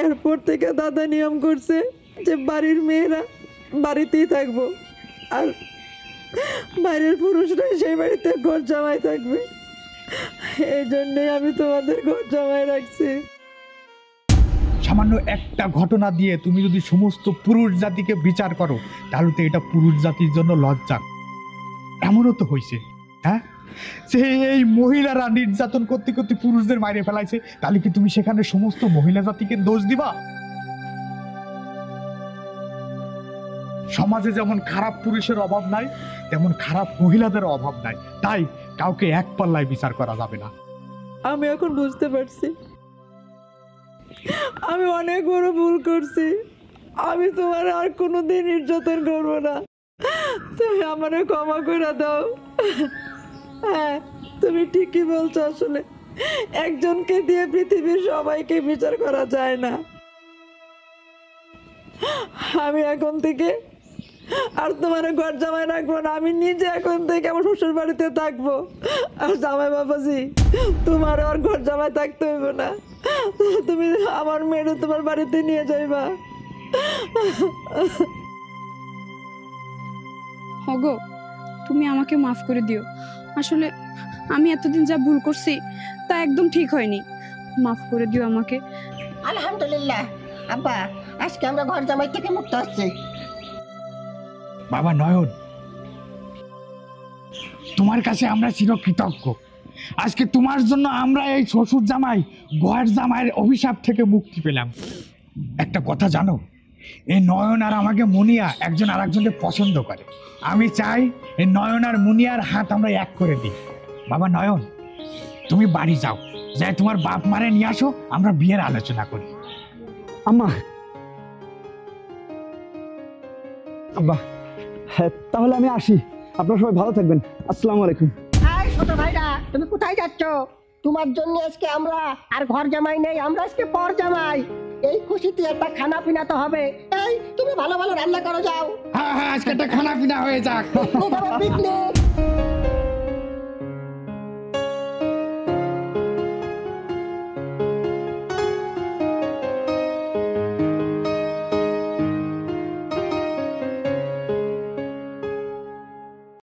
Speaker 9: এরপর থেকে দাদা নিয়ম করছে যে বাড়ির মেয়েরা বাড়িতেই থাকবো, আর বাইরের পুরুষরা সেই বাড়িতে ঘর জামাই থাকবে। এই জন্যই আমি তোমাদের ঘর জামাই রাখছি।
Speaker 6: সামান্য একটা ঘটনা দিয়ে তুমি যদি সমস্ত পুরুষ জাতিকে বিচার করো, তাহলে তো এটা পুরুষ জাতির জন্য লজ্জা। এমনও তো হয়েছে, হ্যাঁ, যে এই মহিলারা নির্যাতন করতে করতে পুরুষদের মাইরে ফেলাইছে, তাহলে কি তুমি সেখানে সমস্ত মহিলা জাতিকে দোষ দিবা? সমাজে যেমন খারাপ পুরুষের অভাব নাই, তেমন খারাপ মহিলাদের অভাব নাই। তাই কাউকে এক পাল্লায় বিচার করা যাবে না।
Speaker 9: আমি এখন বুঝতে পারছি আমি অনেক বড় ভুল করছি। আমি তোমার আর কোনোদিন নির্যাতন করবো না, তুমি আমারে ক্ষমা করে দাও। হ্যাঁ, তুমি ঠিকই বলছো। আসলে একজনকে দিয়ে পৃথিবীর সবাইকে বিচার করা যায় না। আমি এখন থেকে আর তোমার ঘর জামাই রাখবো না। আমি নিজে এখন থেকে আমার শ্বশুর বাড়িতে থাকবো। আর জামাই বাবাজি, তোমার আর ঘর জামাই থাকতে হইব না। তুমি আমার মেয়েটা তোমার বাড়িতে নিয়ে যাইবা।
Speaker 3: হগো, তুমি আমাকে মাফ করে দিও। আসলে আমি এতদিন যা ভুল করছি তা একদম ঠিক হয়নি। মাফ করে দিও আমাকে।
Speaker 2: আলহামদুলিল্লাহ আব্বা, আজকে আমরা ঘর জামাই থেকে মুক্ত হচ্ছি।
Speaker 6: বাবা নয়ন, তোমার কাছে আমরা চিরকৃতজ্ঞ। আজকে তোমার জন্য আমরা এই শ্বশুর জামাই ঘর জামাইয়ের অভিশাপ থেকে মুক্তি পেলাম। একটা কথা জানো, এই নয়ন আর আমাকে মুনিয়া একজন আর একজনকে পছন্দ করে। আমি চাই এই নয়ন আর মুনিয়ার হাত আমরা এক করে দিই। বাবা নয়ন, তুমি বাড়ি যাও, যাই তোমার বাপ মারে নিয়ে আসো, আমরা বিয়ের আলোচনা করি।
Speaker 7: আম্মা, আব্বা, হ্যাঁ তাহলে আমি আসি। আপনারা সবাই ভালো থাকবেন। আসসালামু আলাইকুম।
Speaker 2: এই ছোট ভাইরা, তুমি কোথায় যাচ্ছ? তোমার জন্য আজকে আমরা আর ঘর জামাই নেই, আমরা আজকে পর জামাই। এই খুশিতে একটা খানা পিনা তো হবে। এই তুমি ভালো ভালো রান্না করো, যাও।
Speaker 6: হ্যাঁ হ্যাঁ, আজকে একটা খানা পিনা হয়ে যাক।
Speaker 2: পিকনিক